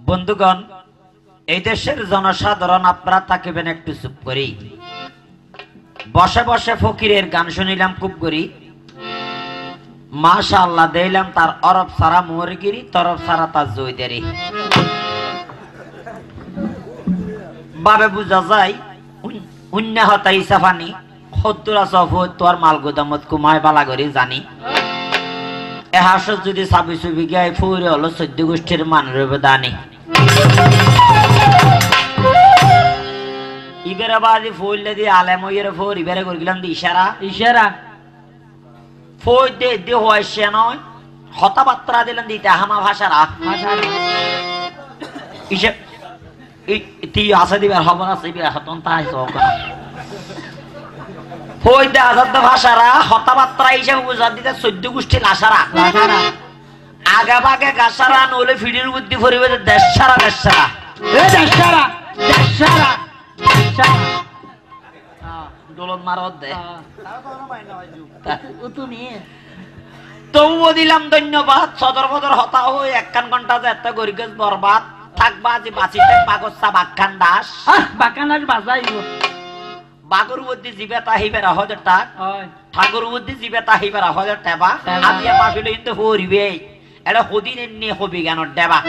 বন্ধুগণ, এই দেশের জনসাধারণ আপনারা থাকিবেন একটু চুপ করি। বসে বসে ফকিরের গান শুনিলাম খুব করি। মাশাআল্লাহ দিলাম তার অরব সারা মোহরগিরি, তরফ সারা তার জয়দারি। বাবে বুঝা যায় উন্না হতাই সাফানি সত্তর সফর তোর মাল গোদামত কুমায় বালা করি জানি। এহাসত যদি ছাবি ছবি গায়ে ফুরে হলো 14 গোষ্ঠীর মান রবে দানি। ইবেরে বাজি ফুললে দিয়ে আলেম হইরে ফোর ইবেরে করলাম দি ইশারা ইশারা ফোর দে দে হইছে নয় হতাবাত্রা দিলেন দিতে হামা ভাষারা ইসে তি আসা দিবার হবে না সিবি হতন তাই সক ফোর দে আজাদ ভাষারা হতাবাত্রা হিসেবে বুঝা দিতে 14 গোষ্ঠী লাসারা লাসারা আগা ভাগে গাছারা নলে ফিডির বুদ্ধি ফরিবে দেশ সারা দেশ সারা এ দেশ সারা দেশ সারা দোলন মারত দে তবুও দিলাম ধন্যবাদ। সদর বদর হতা হয়ে 1 ঘন্টা যে এত গরিগজ বরবাদ থাকবা যে বাঁচিতে বাগসা বাক্কান দাস বাক্কান দাস বাজাইব বাগর বুদ্ধি জিবে তাহিবে রাহদের টাক ঠাকুর বুদ্ধি জিবে তাহিবে রাহদের টেবা আদিয়া মাফিল কিন্তু হরিবে এটা হদিন এনে হবি জ্ঞান দেবা।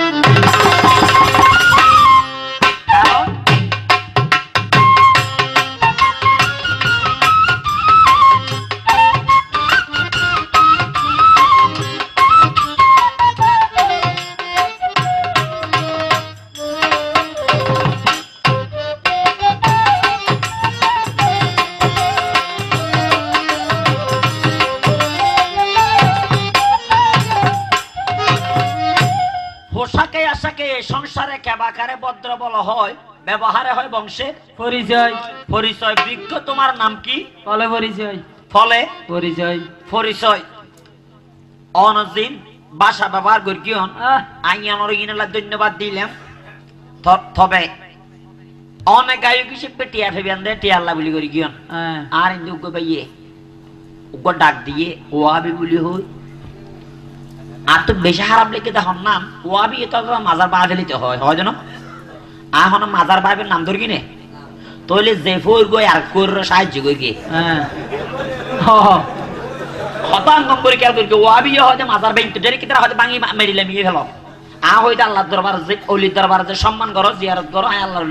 সংসারে কেবাকারে ভদ্র বলা হয়, ব্যবহারে হয় বংশের পরিচয়। পরিচয় বিজ্ঞ তোমার নাম কি? ফলে পরিচয়। ফলে পরিচয়। পরিচয় অনজিন ভাষা ব্যবহার করি কিয়ন আইয়ানোর ইনালা ধন্যবাদ দিলাম। তবে অনেক গায়ক হিসেবে টিয়া ফেবিয়ান দে টিয়া আল্লাহ বলি করি কিয়ন আর ইন্দু উগ্র পাইয়ে উগ্র ডাক দিয়ে ওয়াবি বলি হই। আর তো বেশি খারাপ লিখে তখন নাম ওয়াবি এটা মাজার বা ফেলিতে হয় হয় জানো। এখন মাজার বাইবের নাম ধর কিনে তৈলে যে ফোর গই আর কোর সাহায্য কই গে হতাঙ্গম করে খেয়াল করি ওয়াবি হয় যে মাজার বাইন তো ডেরে কিতারা হয়তো ভাঙি মেরিলে মিয়ে ফেলো। আ হইতে আল্লাহর দরবার যে অলির দরবার যে সম্মান করো জিয়ারত করো আয় আল্লাহর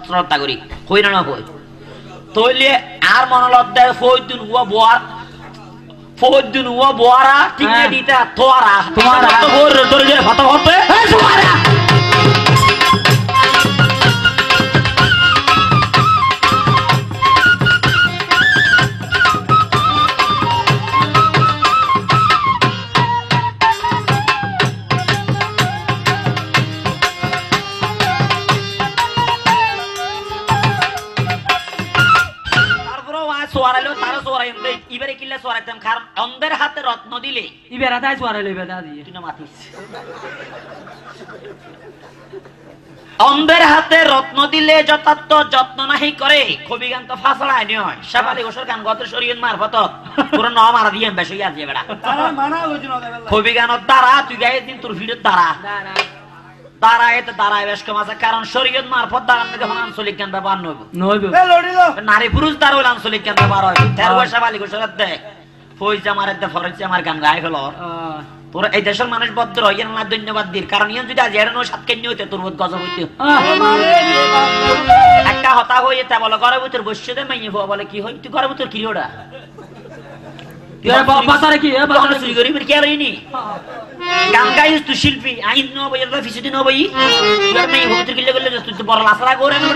শ্রদ্ধা করি হই না হই তৈলে আর মনোলব দেয় ফৌদ্দিন হুয়া বোয়ার ফৌদ্দিন হুয়া বোয়ারা ঠিক দিতে তোয়ারা তোমারা তো গোর ধরে যে ফটো হতে এই তোমারা অন্ধের হাতে রত্ন দিলে অন্ধের হাতে রত্ন দিলে যথার্থ যত্ন নাহি করে কবি গান তো ফাঁসড়া আইনি হয় সাবালি গোসর গান গত শরীর মারফত পুরো ন মারা দিয়ে বেশি আছে বেড়া কবি গানের দ্বারা তুই গায়ে দিন তোর ভিড়ের দ্বারা দাঁড়ায় তো দাঁড়ায় বেশ কম আছে কারণ শরীয়ত মারফত দাঁড়ান থেকে আঞ্চলিক জ্ঞান ব্যবহার নইব নারী পুরুষ দ্বারা হইলে আঞ্চলিক জ্ঞান ব্যবহার হয় 13 বছর বালি গোসরের দে ফৌজ আমার দে ফরজ আমার গান গায় ফেল তোর এই দেশের মানুষ ভদ্র হইয়া না ধন্যবাদ দির কারণ ইয়ান যদি আজ এর নো সাত কেন হইতে তোর বহুত গজব হইতে একটা হতা হইতে তা বলে ঘরের ভিতর বসে দে মাইয়ে বলে কি হই তুই ঘরের ভিতর কি ওটা বাজারে কি বাজারে চুরি করি কি আর ইনি গান গাইস তুই শিল্পী আইন ন বই এর ফিসিটি ন বই তুই মেয়ে ভক্তি কিলে গেলে তুই বড় লাসরা করে না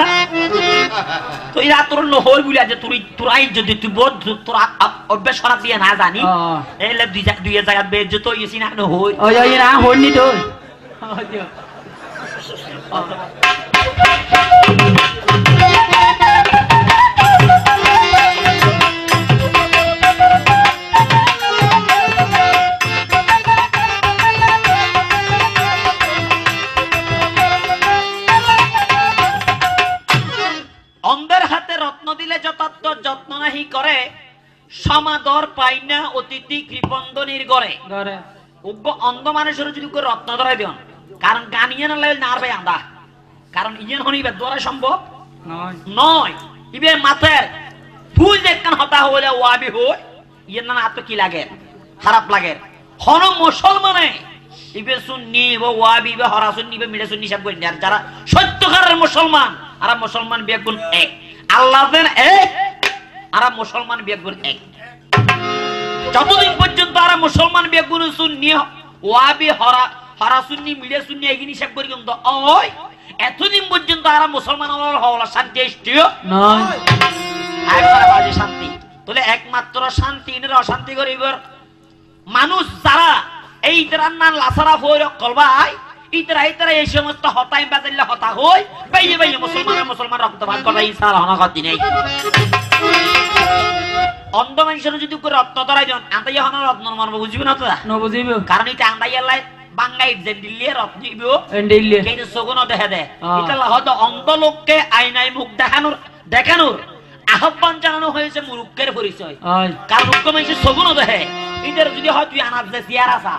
তুই রাত তোর ন হই বলি আজ তুই তোরাই যদি তুই বড় তোর অভ্যাস করা দিয়ে না জানি এলে দুই জায়গা বেজ্জত হইছি না ন হই ওই না হইনি তো অন্ধের হাতে রত্ন দিলে যথার্থ যত্ন নাহি করে সমাদর পাই না অতিথি কৃপন্দনির গড়ে উগ্র অন্ধ মানুষের যদি রত্ন ধরাই দেন কারণ গান ইয়ে না লাগলে না আর ভাই আন্দা কারণ ইয়ে হনিবে দ্বারা সম্ভব নয় ইবে মাথার ফুল দেখকান হতা হইলে ওয়াবি হয় ইয়ে না আত কি লাগে খারাপ লাগে হন মুসলমানে ইবে সুন্নি ওয়াবি বে হরা সুন্নি বে মিলে সুন্নি সব কইন যারা সত্যকারের মুসলমান আর মুসলমান বেগুন এক আল্লাহ দেন এক আর মুসলমান বেগুন এক যতদিন পর্যন্ত আর মুসলমান বেগুন সুন্নি ওয়াবি হরা হরা সুন্নি মিলে সুন্নি এগিনি সব করি কিন্তু ওই এতদিন পর্যন্ত আর মুসলমান হওয়া শান্তি আসছেও নয় একবার বাজে শান্তি তাহলে একমাত্র শান্তি এর অশান্তি করিবার মানুষ যারা এই রান্না লাসারা হইর কলবাই ইতরা এই সমস্ত হতাই বাজাইলে হতা হই বাইয়ে বাইয়ে মুসলমান রক্তপাত করে ইনশাআল্লাহ হনগতি নেই অন্ধ মানুষের যদি করে রক্ত ধরাই দেন আন্দাই হন রত্ন মানব বুঝিবে না তো না বুঝিবে কারণ এটা আন্দাই আল্লাহ বাঙ্গাই যে দিল্লি রত্ন দিবো দিল্লি কেন সগুন দেখা দে এটা হয়তো অন্ধ লোককে আয়নায় মুখ দেখানোর আহ্বান জানানো হয়েছে মুরুক্কের পরিচয় কারণ মুখ্য মানুষের সগুন দেখে এদের যদি হয় তুই আনাজ যে চেয়ার আসা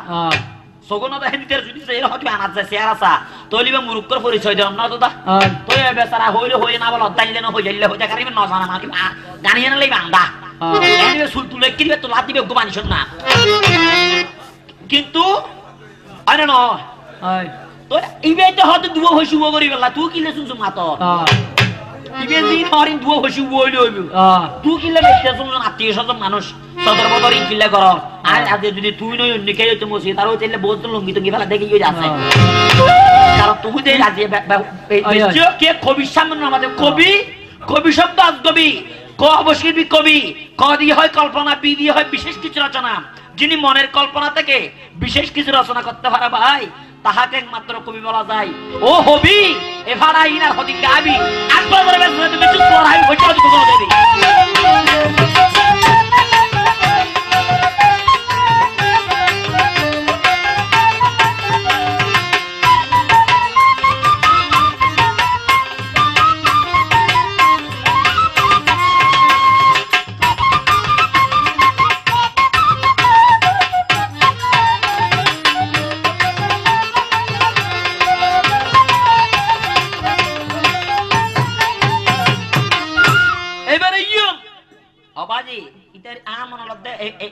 সগুন দেখে এদের যদি হয় তুই আনাজ যে চেয়ার আসা তলিবে মুরুক্কর পরিচয় দেন না দাদা তো বেচারা হইলে হই না বল অদ্দাইলে না হই যাইলে হই কারণ ন জানা মাকে গানি না লই বান্দা এনে সুল তুলে কি দিবে তো লাত দিবে গো মানুষ না কিন্তু আরে ন তো ইবে তো হয়তো দুও হইছু করি বেলা তুই কিলে শুনছ মাতো ইবে দিন হরিন দুও হইছু বইলে হইবো তুই কিলে দেখতে শুনছ আত্মীয় স্বজন মানুষ সদর বদর কিলে কর আর আজ যদি তুই নই অন্য কেউ তো মসি তারও চাইলে বহুত লঙ্গি তো গিলা দেখি হই আছে কারণ তুই দে রাজি কে কবি সামনে আমাদের কবি শব্দ আজগবি ক অবশ্যই কবি ক দিয়ে হয় কল্পনা বি দিয়ে হয় বিশেষ কিছু রচনা যিনি মনের কল্পনা থেকে বিশেষ কিছু রচনা করতে পারে ভাই তাহাকে একমাত্র কবি বলা যায় ও হবি এভারা ইনার হদি গাবি একবার বলে তুমি চুপ কর আমি বসে আছি কোনো দেবী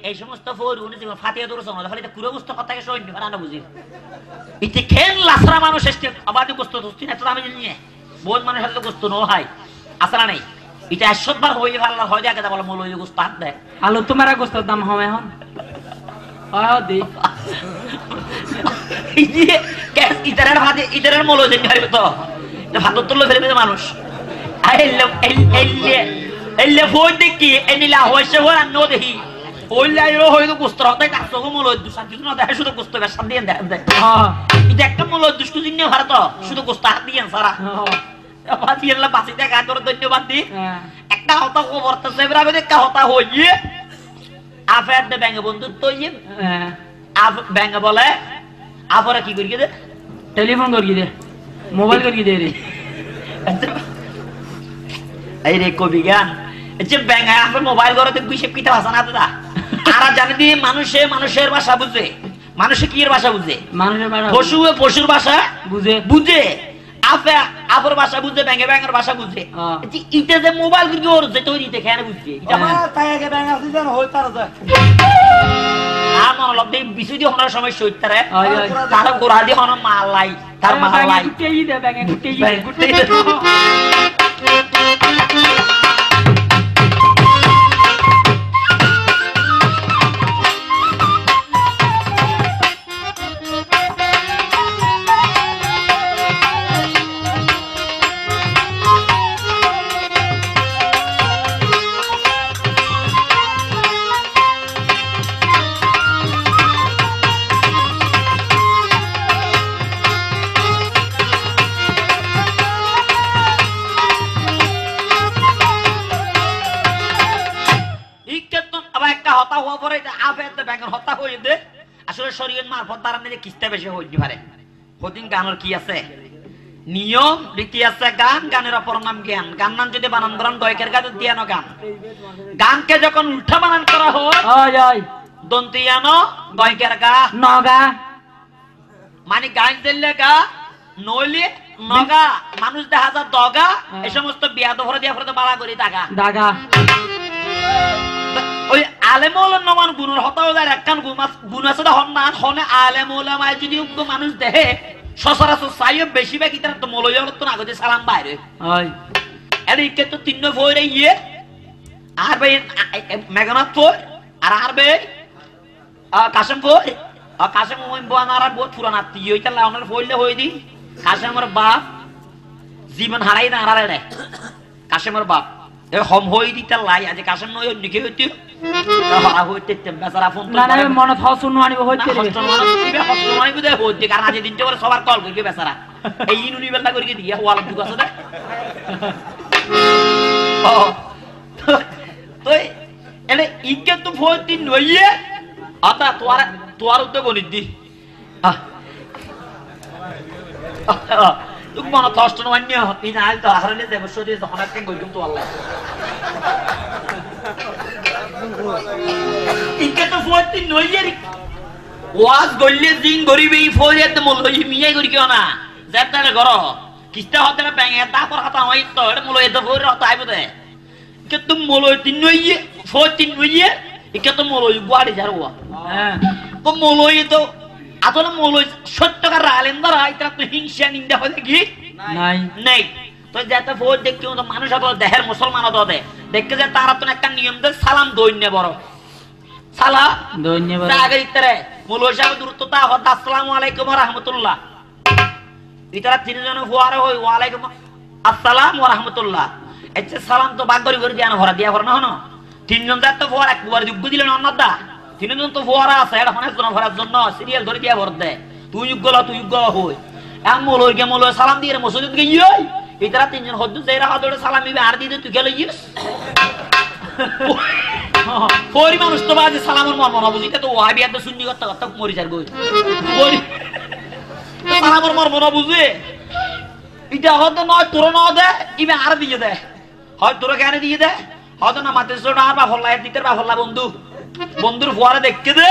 এই সমস্ত ফোরগুলো যেমন ফাটিয়া দৌড়ছে না তাহলে এটা কুড়ে বুঝতে কথাকে সৈন্য ভাড়া না বুঝি ইতি খেন লাসরা মানুষ এসছে আবাদি গোস্ত দোস্তি না তো আমি নিয়ে বহুত মানুষ হয়তো গোস্ত নো হয় আসরা নেই এটা 100 বার হইলে ভালো হয় যায় কথা বলে মল হইলে গোস্ত হাত দেয় আলু তোমার গোস্তের দাম হবে এখন হয় দি এই যে গ্যাস ইতারের মল হয়ে যাবে তো ভাত তুললে ফেলে মানুষ এলে ফোন দেখি এনিলা হয়েছে ওরা নো দেখি ওইলাইও হয়তো গোস্ত হতাই কাজ তো মল দুসান কিছু না দেখে শুধু গোস্ত বেশ দিয়ে দেয় এটা একটা মল দুষ্কু জিনিস ভারত শুধু গোস্ত হাত দিয়ে সারা বাঁচি এলা বাঁচি দেখা তোর ধন্যবাদ দি একটা হতা খবর তো সেবরা একটা হতা হইয়ে আফের দে ব্যাঙ্গে বন্ধুত্ব ইয়ে আপ ব্যাঙ্গে বলে আপরে কি করি দে টেলিফোন করি দে মোবাইল করি দে রে এই রে কবি গান যে ব্যাঙ্গে আপনি মোবাইল করে তো গুইসে পিঠা ভাষা না দাদা আর জানি দি মানুষের ভাষা বুঝে মানুষে কি এর ভাষা বুঝে মানুষের ভাষা পশুর ভাষা বুঝে আপর ভাষা বুঝে ব্যাঙ্গের ভাষা বুঝে ইতে যে মোবাইল কি ওর যে তৈরি দেখে না বুঝছে এটা তাই আগে ব্যাঙ্গ আছে জানো হই তার যায় আমার লগে বিশুদি হনার সময় সইতারে তার গোড়া দি হন মালাই তার মালাই গুটেই দে ব্যাঙ্গে গুটেই দে আসলে শরীয়ত মারফত দ্বারা নিলে কিস্তা বেশি হইতে পারে হদিন গানের কি আছে নিয়ম রীতি আছে গানের অপর নাম জ্ঞান গান নাম যদি বানান করেন গয়কের গান দিয়ানো গানকে যখন উল্টা বানান করা হয় দন্তিয়ানো গয়কের গা নগা মানে গান দিলে গা নইলে নগা মানুষ দেখা যা দগা এই সমস্ত বিয়া দফরে দিয়া ফরে মালা করি দাগা দাগা ওই আলেমুল নমান গুণর হতাও যায় একখান গুণ আছে হন না হনে আলেমুল মায় যদি উগ্র মানুষ দেহে সচরাচর চাইও বেশিরভাগ ইতার তো মলয় হল তো না গজে সালাম বাইরে হয় এর ইকে তো তিন ফইরে ইয়ে আর ভাই মেঘনাথ ফই আর ভাই কাশেম ফই কাশেম ওই বানারা বহুত পুরানা তুই ওইটা লাউনের ফইলে হই দি কাশেমের বাপ জীবন হারাই না হারালে রে কাশেমের বাপ এ হম হই দিতে লাই আজ কাশেম নয় নিকে হইতি হারা হইতে বেচারা ফোন না না মনে হসুন আনিব হইতে রে হসুন আনিব দে হইতে কারণ আজ দিনতে করে সবার কল করিবে বেচারা এই ইনুনি বেলা করিকে দিয়া ওয়াল দুক আছে দে ও তো এলে ইকে তো ফইতি নইয়ে আতা তোর উদ্যোগ নিদি তুমি মনে কষ্ট নয় এই না তো হারালে দেব শরীরে যখন একটা গইতুম তো আল্লাহ ইকে তো ফোরতি নইয়ের ওয়াজ গল্লে দিন গরিবে ফোরিয়াতে মলই মিয়াই করি কেও না যাতালে ঘর কিস্তা হতে না ব্যাঙে তারপর হাতা হই তো এটা মলই তো ফোর হতা আইব দে কে তুমি মলই তিন নইয়ে ফোরতি নইয়ে ইকে তো মলই গুয়াড়ি যারওয়া হ্যাঁ তো মলই তো আসলে মৌলই সত্যকার আলেমদার আইতা তো হিংসা নিন্দা হয় কি নাই নাই তো যেটা ভোট দেখি মানুষ হতো দেহের মুসলমান হতো দেখে যে তারা তো একটা নিয়ম দেয় সালাম দৈন্য বড় সালাম দৈন্য বড় আগে ইতরে মৌলই সাহেব দূরত্বতা হত আসসালামু আলাইকুম ওয়া রাহমাতুল্লাহ ইতরা তিনজন ফুয়ারে হই ওয়া আলাইকুম আসসালাম ওয়া রাহমাতুল্লাহ এতে সালাম তো বাগ করি দিয়া না ভরা দিয়া ভরা না হনো তিনজন যাতে ফুয়ার একবার যোগ্য দিলেন অন্যদা তিনজন তো ফুয়ারা আছে এটা মানে জন ভরার জন্য সিরিয়াল ধরে দিয়া ভর দে তুই যোগ্য হই এম মৌলই গে মৌলই সালাম দিয়ে মসজিদ গে ইই ইতরা তিনজন হদ্দু যাইরা হদড়ে সালাম দিবে আর দিতে তুই গেলে ইস ফরি মানুষ তো বাজে সালামের মর্ম না বুঝিতে তো ওয়াহাবিয়াত সুন্নি করতে করতে মরি যার গই ফরি সালামের মর্ম না বুঝে ইটা হদ নয় তোর না দে ইবে আর দিয়ে দে হয় তোর কেন দিয়ে দে হদ না মাতে সোনা আর বা ফল্লা দিতে বা ফল্লা বন্ধুর ফুয়ারে দেখতে দে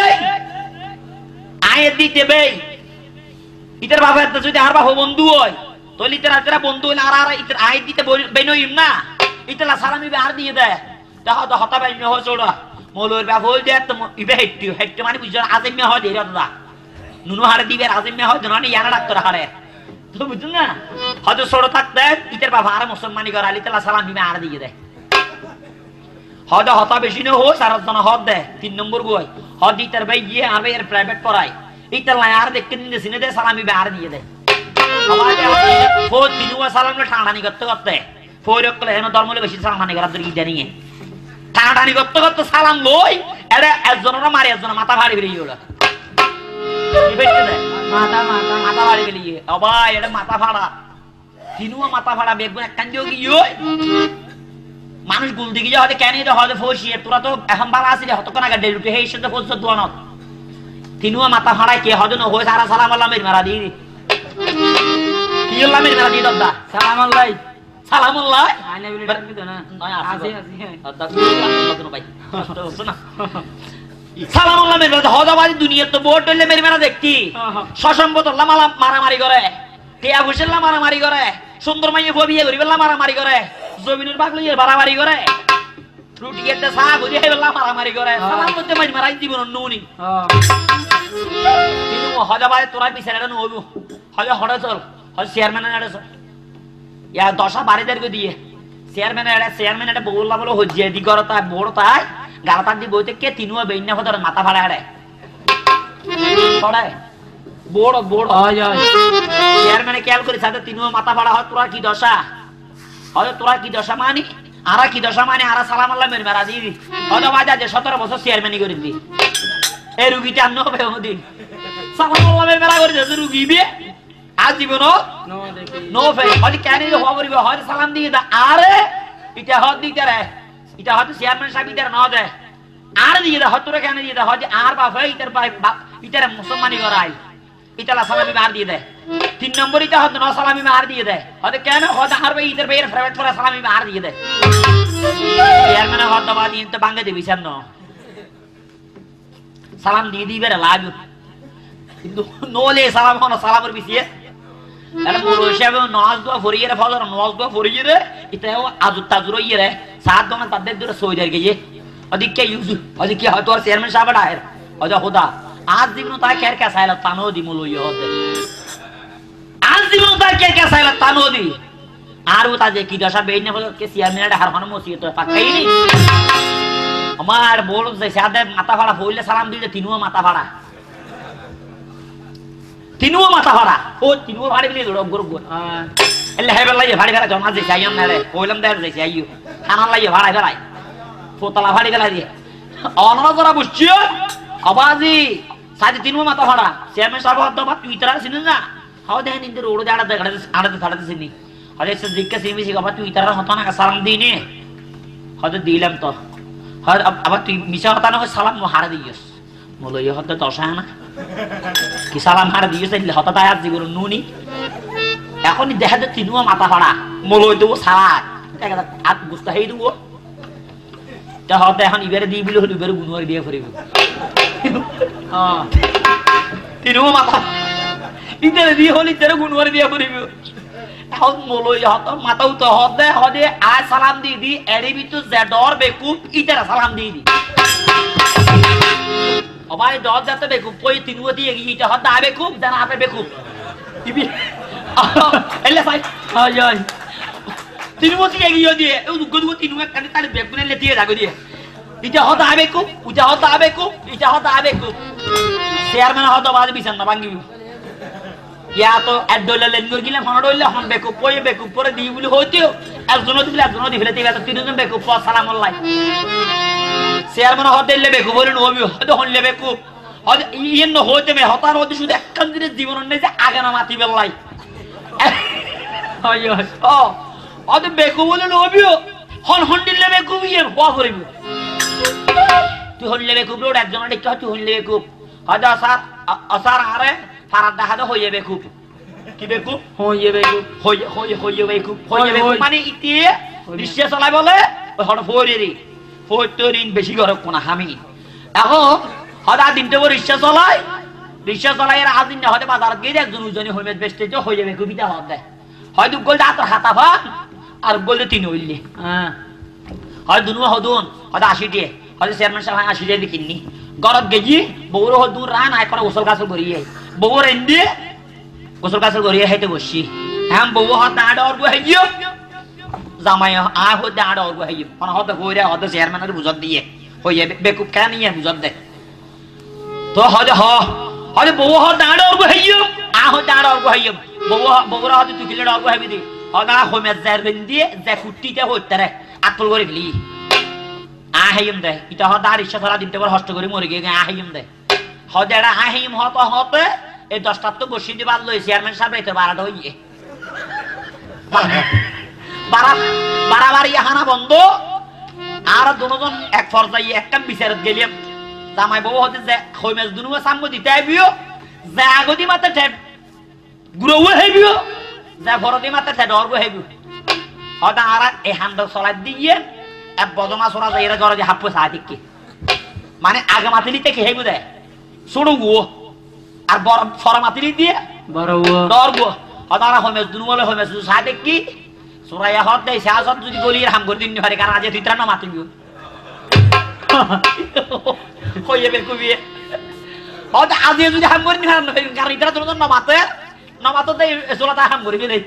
আয়ে দিতে বে ইতার বাবা এত যদি আর বাবা বন্ধু হয় তো লিটারা বন্ধু হইলে আর ইতার আয়ে দিতে বেনইম না ইতলা সালামি বে আর দিয়ে দে তাহ তো হতা বাই মে হচড়া মৌলর বাবা হই দে তো ইবে হেট্টু মানে বুঝছ আজম মে হয় দেরা দাদা নুনু হারে দিবে আজম মে হয় জানি ইয়ানা ডাক্তার হারে তো বুঝছ না হয়তো ছোট থাকতে ইতার বাবা আর মুসলমানি করা লিতলা সালামি বে আর দিয়ে দে হদ হতা বেশি না হো সারা জন হদ দে 3 নম্বর গই হদ ইতার ভাই গিয়ে আর ভাই এর প্রাইভেট পড়াই ইতার লাই আর দেখতে নিতে সিনে দে সালামি বে আর দিয়ে দে আমাদের ফো তিনুয়া সালাম লে ঠাড়ানি করতে ফোরকলে হেন ধর্মলে বেশি সালামানি করা দরকি জানিয়ে ঠাড়ানি করতে সালাম লই এরে একজনরা মারি একজন মাথা ভারী বেরিয়ে ওলা কি বেটে দে মাথা ভারী বেরিয়ে আবা এটা মাথা ফাড়া তিনুয়া মাথা ফাড়া বেগুন একখান দিও কি ওই মানুষ গুল দিকে যা হতে কেন এটা হতে ফসিয়ে তোরা তো এখন বালা আসিলে হত কোন আগে ডেলুটে হেই সাথে ফসছ দোয়ানত তিনুয়া মাথা ফাড়াই কে হদন হই সারা সালাম আল্লাহ মের মারা দি কি আল্লাহ মের মারা দি দাদা সালাম আল্লাহ আইনা বলে কি তো না আসি আদা তো ভাই শোনা সালাম আল্লাহ মের মারা হদাবাদি দুনিয়া তো বোট হইলে মের মারা দেখতি সসম্পত আল্লাহ মারামারি করে টিয়া ঘুষেল্লা মারামারি করে সুন্দর মাইয়ে ফবিয়ে করিবেল্লা মারামারি করে জমিনের বাগ লইয়ে মারামারি করে রুটি খেতে চা বুঝে হেবেল্লা মারামারি করে সালাম করতে মাইজ মারাই জীবন নুনি কিন্তু হজাবাই তোরা পিছারে না হইব হজা হড়ে চল হজ চেয়ারম্যান এড়ে চল ইয়া দশা বাড়িদার কে দিয়ে চেয়ারম্যান এটা বউল্লা বলে হজিয়ে দি করতা বড় তাই গালতা দি বইতে কে তিনুয়া বেইনা হদর মাথা ফাড়া এড়ে ছড়ায় বড় হয় চেয়ারম্যানে খেয়াল করে সাথে তিনুয়া মাথা ফাড়া হয় তোরা কি দশা হয় তোরা কি দশা মানি আরা কি দশা মানে আরা সালাম আল্লাহ মের মারা দিবি হয়তো বাজা যে 17 বছর চেয়ারম্যানই করে দিবি এই রুগীটা আন্ন হবে ওদিন সালাম আল্লাহ মের মারা করে দিবি রুগী বে আজ জীবন নো ফে হয়তো কেন হবরিব হয়তো সালাম দিয়ে দা আরে এটা হদ দিতে রে এটা হয়তো চেয়ারম্যান সাহেব ইতার না দে আর দিয়ে দা হয়তো কেন দিয়ে দা হয়তো আর বাপ হয় ইতার ইতার মুসলমানি করাই ইতালা সালামি মার দিয়ে দে 3 নম্বর ইতা হয়তো না সালামি মার দিয়ে দে হয়তো কেন হয়তো আর ভাই ইতার ভাইয়ের প্রাইভেট পড়া সালামি মার দিয়ে দে চেয়ারম্যান হয়তো বাদ দিয়ে তো বাঙ্গা দিবি সামনে সালাম দিয়ে দিবে রে লাগ কিন্তু নলে সালাম হন সালামের পিছিয়ে এটা মুলো হিসাবে নামাজ দোয়া ফরিয়ে রে ফজর নামাজ দোয়া ফরিয়ে রে এটাও আজু তাজুর ইয়ে রে সাত দোনা তাদের দূরে সইদার গিয়ে ওদিকে ইউজু ওদিকে হয়তো আর চেয়ারম্যান সাহেব আহের ওজা খোদা আজ দিন তা কের কা সাইলা তানো দি মুলো ইয়ে হতে আজ দিন তা কের কা সাইলা তানো দি আর ও তা যে কি দশা বেইনে বলে কে চেয়ারম্যান হার মানে মসিয়ে তো পাকাই নি আমার বল যে সাদে মাথা ফাড়া হইলে সালাম দিলে তিনুও মাথা ফাড়া তিনুও মাথা ফাড়া ও তিনুও ফাড়ি দিলে গরব গরব এলে হেবে লাগে ফাড়ি ফেরা জমা যে চাইম না রে কইলাম দেয় যে চাইও খানা লাগে ফাড়াই ফেরাই ফোতলা ফাড়ি গেলা দিয়ে অনরা করা বুঝছিও আবাজি সাজি তিনুও মাথা ফাড়া চেয়ারম্যান সাহেব হদ্দ বা টুইটার সিনে না হাও দেখেন ইন্দে রোড জাড়া দেখাড়ে আড়াতে ছাড়াতে সিনি আরে সে জিজ্ঞাসা সিমি গবা টুইটার হতো না সালাম দিনে হয়তো দিলাম তো হয় আবার তুই মিশা কথা না সালাম হারা দিয়েস বলো ইয়ে হতে দশা না কি সালাম হারা দিয়েছে হতা তাই আজ জীবন নুনি এখনই দেখা যায় তিনুও মাথা ফাড়া মলই দেবো সারা আত গুস্তা হেই দেবো তা হতে এখন ইবারে দিই বলে হলো ইবারে গুনুয়ার দিয়ে ফরিব তিনুও মাথা ইতারে দিয়ে হলি ইতারে গুনুয়ার দিয়ে ফরিব এখন মলই হত মাথাও তো হদে হদে আয় সালাম দিয়ে দি এরি বিতু যে ডর বেকুব ইতারে সালাম দিয়ে দি অবাই ডর যাতে বেকুব কই তিনুও দিয়ে ইটা হদ আবে খুব জানা আপে বেকুব ইবি এলে ভাই হয় যায় তিনুও দিয়ে গিয়ে দিয়ে ও গুদগু তিনুও কানে তালে বেকুনে লে দিয়ে রাগো দিয়ে ইটা হদ আবে খুব উটা হদ আবে খুব ইটা হদ আবে খুব চেয়ারম্যান হদ বাজ বিছান না ভাঙি ইয়া তো এডলে লেনগর গিলা ফোন ডইলে হন বেকুব কই বেকুব পরে দি বলি হইতিও একজন দি ফেলে দিবা তো তিনজন বেকুব সালাম আল্লাহ চেয়ারম্যান হদ দিলে বেকুব বলে নবি হদ হনলে বেকুব হদ ইয়েন হইতে মে হতার হইতে শুধু একখান দিনের জীবন নেই যে আগে না মাতি বেলাই হয় ও হদ বেকুব বলে নবি হন দিলে বেকুব ইয়ে হওয়া করিব তুই হনলে বেকুব রোড একজন দেখতে তুই হনলে বেকুব হদ স্যার আসার আরে ফারাদ দেখা হইয়ে বেকুব কি বেকুব হইয়ে বেকুব হইয়ে বেকুব মানে ইতি রিক্সা চালাই বলে ওই হঠাৎ ফোরেরি ফোরতরিন বেশি গরম কোনা হামি এখন হঠাৎ দিনটা রিক্সা চালাই আর আজ দিন হয়তো বাজারত গিয়ে একজন উজনি হইমেদ বেসতে হইয়ে বেকুবিটা হত দেয় হয়তো গোল দা তোর হাতা ফান আর গোল তিন হইলি হয় দুনু হদুন হয়তো 80 দিয়ে হয়তো চেয়ারম্যান সাহেব 80 দিয়ে কিননি গরত গেজি বউর হদুন রান আয় করে গোসল গাছল করিয়ে বউর এন্দি গোসল গাছল করিয়ে হাইতে বসছি হ্যাঁ বউ হত আড় অর্গ হাইও জামাই আ হতে আড় অর্গ হাইও মানে হতে হইরা হতে চেয়ারম্যানের বুঝত দিয়ে হইয়ে বেকুব কেন নিয়ে বুঝত দে তো হতে হতে বউ হত আড় অর্গ হাইও আ হতে আড় অর্গ হাইও বউরা হতে তুই কিলে অর্গ হাইবি দি হদা হমে জারবেন দিয়ে যে কুটিতে হইতারে আতল করে ফেলি আহাইম দে ইটা হদা রিক্সা ধরা দিনতে পর হষ্ট করে মরে গিয়ে আহাইম দে হদেড়া আহাইম হতে এই 10টা তো বসি দিবার লই চেয়ারম্যান সাহেব রাইতে 12টা হইয়ে বাড়াবাড়ি হানা বন্ধ আর দুজন এক পর্যায়ে একটা বিচারত গেলিম জামাই বউ হতে যে খৈমেজ দুনু সামগ দিতে আইবিও যে আগদি মাতে ঠেট গুরুও হইবিও যে ফরদি মাতে ঠেট অর্গ হইবিও হদা আর এই হান্ড চলাই দিয়ে এক বদমা সোনা যাইরা জরা যে হাপ্পো সাদিককে মানে আগে মাতিলিতে কি হইবু দে ছোড়ো গো আর বড় ফরা মাতিলি দিয়ে বড় ডর গো হদারা হইমেজ দুনু বলে হইমেজ সাদিক কি সুরাইয়া হদ দেই সাজত যদি গলির হাম করে দিন পারে কারণ আজ তুই তার না মাতিবিও কইয়ে বের কইবে হদ আজ যদি হাম করে নিহার নয় কারণ ইতরা তোর না মাতে দেই সোলাটা হাম করিবে দেই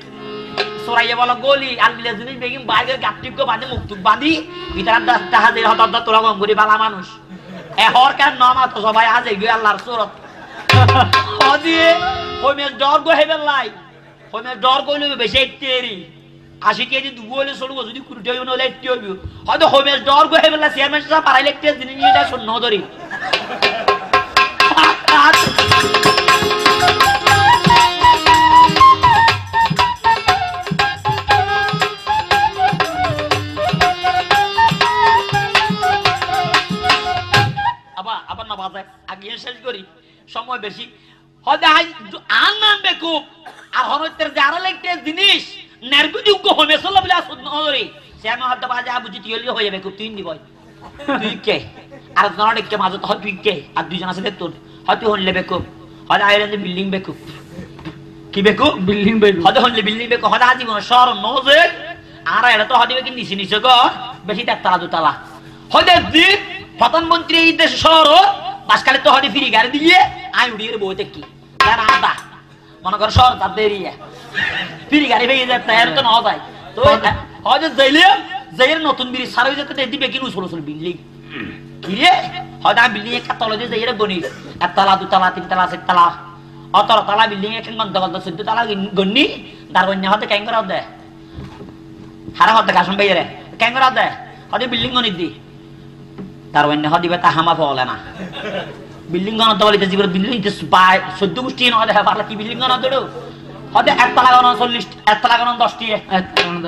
সুরাইয়া বল গলি আলবিলা যদি বেগিম বাইরে গাট্টিক গো বাঁধে মুক্তুক বাঁধি ইতরা তাহাদের হদ তোরা গম করি বালা মানুষ এ হর কার নামা তো সবাই আজ এই আল্লাহর সুরত হদিয়ে হইমেজ ডর গো হেবেল লাই হইমেজ ডর কইলে বেশি একটেরি 80 কেজি দুবলে সরবো যদি কুড়িটা হইও নলে একটি হইব হয়তো হইমেজ ডর গো হেবেলা চেয়ারম্যান সাহেব পারাইলে একটি দিন নিয়েটা শূন্য ধরি আবার না বাজায় আগে শেষ করি সময় বেশি হয়তো আর নাম বেকুব আর হরতের যারা লাগতে জিনিস নারগুদিউক হমে সাল্লাল্লাহু আলাইহি ওয়াসাল্লাম সেনা হদ বাজা বুঝি তিয়লি হয়ে যাবে খুব তিন দিবই তুই কে আর জনডে কে মাঝে তো তুই কে আর দুইজন আছে তোর হয়তো হন লেবে খুব হয়তো আইলেন বিল্ডিং বেকু কি বেকু বিল্ডিং বেকু হয়তো হলে বিল্ডিং বেকু হয়তো আজি শহর নজে আর এটা তো হয়তো কি নিচে নিচে গো বেশি একতলা দুতলা হয়তো দিন প্রধানমন্ত্রী এই দেশ শহর বাসকালে তো হয়তো ফ্রি গাড়ি দিয়ে আই উড়িয়ে বইতে কি তার আদা মনে করো শহর তার দেরিয়া ফ্রি গাড়ি ভেঙে যায় তাই তো না যায় তো হয়তো যাইলে যাইলে নতুন ব্রিজ সারা হয়ে যেতে দিবে কিনু ছোট ছোট বিল্ডিং কি রে হয়তো আমি বিল্ডিং একটা তলে দিয়ে যাইলে গনি একতলা দুতলা তিনতলা চারতলা অতলা বিল্ডিং এখন গন্ধ গন্ধ 14 তলা গনি তার অন্য হতে কেন করা দেয় হারা হতে কাশম বাইরে কেন করা দেয় হয়তো বিল্ডিং গনি দি তার অন্য হতে দিবে তা হামা পাওলে না বিল্ডিং গণ তো বলিতে জীবন বিল্ডিং 14 গোষ্ঠী নয় দেখা পারলে কি বিল্ডিং গণ দৌড়ো হয়তো একতলা গণ 40 একতলা গণ 10টি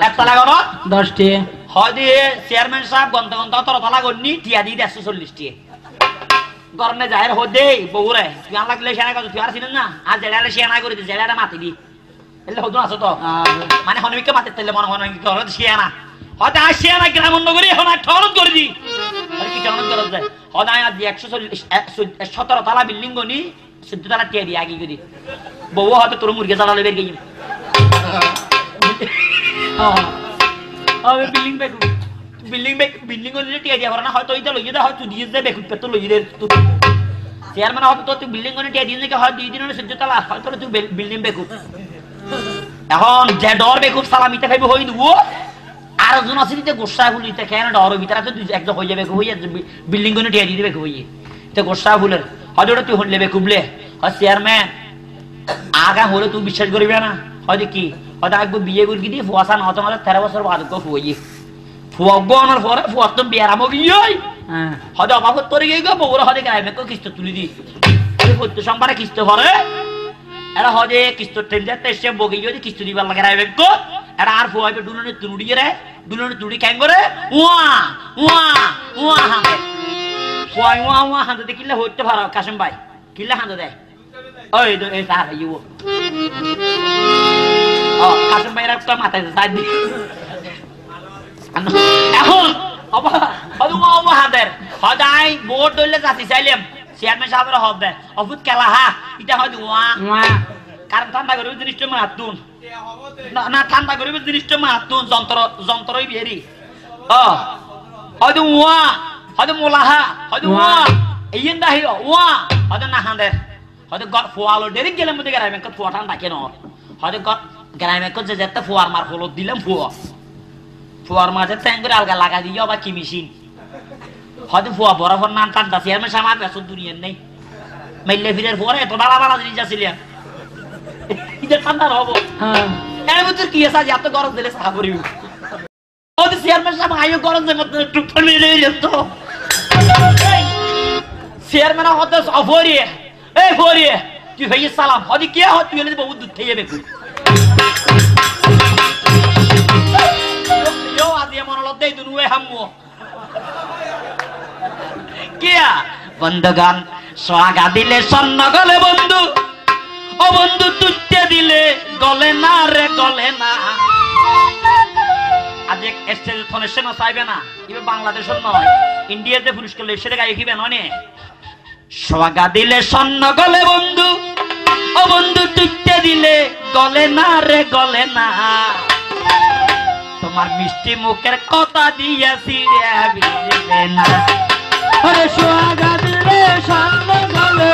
একতলা গণ 10টি হয়তো চেয়ারম্যান সাহেব গন্ত গন্ত তলা গনি টিয়া দিয়ে 140টি গরমে যাহের হদে বউরে তুই আন লাগলে সেনা কত তুই আর ছিলেন না আর জেলারে সেনা করে দি জেলারে মাতি দি এলে হদু আছো তো মানে হনমিকে মাতি তাইলে মনে মনে কি করো সেনা হয়তো আর সেনা গ্রাম নগরী এখন ঠরত করে দি আর কি ঠরত করে যায় হয়তো আজ 117 তলা বিল্ডিং গনি 14 তলা টিয়া দি আগে করি বউ হয়তো তোর মুরগি জ্বালালে বের গই আমি বিল্ডিং বেকু বিল্ডিং গনি টিয়া দিয়া করে না হয়তো ওইটা লইয়ে দে হয়তো দিয়ে দে বেকু পেতো লইয়ে দে তুই চেয়ারম্যান হয়তো তুই বিল্ডিং গনি টিয়া দিয়ে নাকি হয় 2 দিনের 14 তলা হয়তো তুই বিল্ডিং বেকু এখন যে ডর বেকু সালামিতে খাইব হই দিব আর জন আছে যে গোসা ফুলিতে কেন ডর ভিতরে তো তুই একদম হই যাবে হই বিল্ডিং গনি টিয়া দিয়ে দিবে হই তে গোসা ফুলের হয়তো তুই হইলে বেকুবলে হয় চেয়ারম্যান আগা হলে তুই বিশ্বাস করবি না হয়তো কি হয়তো একবার বিয়ে করে দিয়ে ফুয়াশা 13 বছর বাদ গো ফুয়াই ফুয়া গনার পরে ফুয়া তো বিয়ারাম গিয়ে হয়তো অভাব তোরে গিয়ে গো বউরা হয়তো গাইবে কিস্ত তুলি দি প্রত্যেক সোমবারে কিস্ত ভরে এরা হয়তো কিস্ত ট্রেন যাতে এসে বগি গিয়ে কিস্ত দিবার লাগে রাইবে গো এরা আর ফুয়া হয়তো ডুলনে তুড়িয়ে রে ডুলনে তুড়ি কেন করে উয়া উয়া উয়া হাঁদে ফুয়া উয়া উয়া হাঁদে দেখিলে হইতে ভালো কাশেম ভাই কিলে হাঁদে দেয় ওই তো এই তার ইউ ও কাশেম ভাইয়ের একটা মাথায় সাইড দি এখন হাতের হদাই বোর্ড ধরলে যাচ্ছি চাইলাম চেয়ারম্যান সাহেবের হবে অভূত খেলা হা এটা হয়তো কারণ ঠান্ডা করবে জিনিসটা মাতুন না ঠান্ডা করবে জিনিসটা মাতুন যন্ত্রই বেরি ও হয়তো হয়তো মোলাহা হয়তো এই দাহি হয়তো না হাঁদের হয়তো ফোয়ালো ডেরি গেলাম মধ্যে গ্রামে ফোয়া ঠান্ডা কেন হয়তো গ্রামে যে যেতে ফোয়ার মার হলো দিলাম ফুয়ার মাঝে ট্যাং করে আলগা লাগা দিয়ে আবার কি মেশিন হয়তো ফুয়া বরফর নাম ঠান্ডা চেয়ারম্যান সাহেব আমার পেছন দুনিয়ার নেই মাইলে ফিরের পরে এত বালা বালা জিনিস আসছিলেন এটা ঠান্ডা হবো এর ভিতর কি আছে এত গরম দিলে সাহা করিব হয়তো চেয়ারম্যান সাহেব আয়ো গরম যে মতো টুকটুক মেরে যেত চেয়ারম্যান হতে অফরিয়ে এই ফরিয়ে তুই ভাই সালাম হয়তো কে হয় তুই এলে বহু দূর থেকে যাবে বন্ধুগান সোহাগা দিলে স্বর্ণ গলে বন্ধু ও বন্ধু তুইতে দিলে গলে না রে গলে না আজ স্টেজ ফোনে সেনা চাইবে না এবার বাংলাদেশের নয় ইন্ডিয়াতে পুরস্কার সেটা গায়ে খিবে নয় সোহাগা দিলে স্বর্ণ গলে বন্ধু ও বন্ধু তুইতে দিলে গলে না রে গলে না তোমার মিষ্টি মুখের কথা দিয়েছি রে ভিজবে না আরে সোহাগা দিলে স্বর্ণ গলে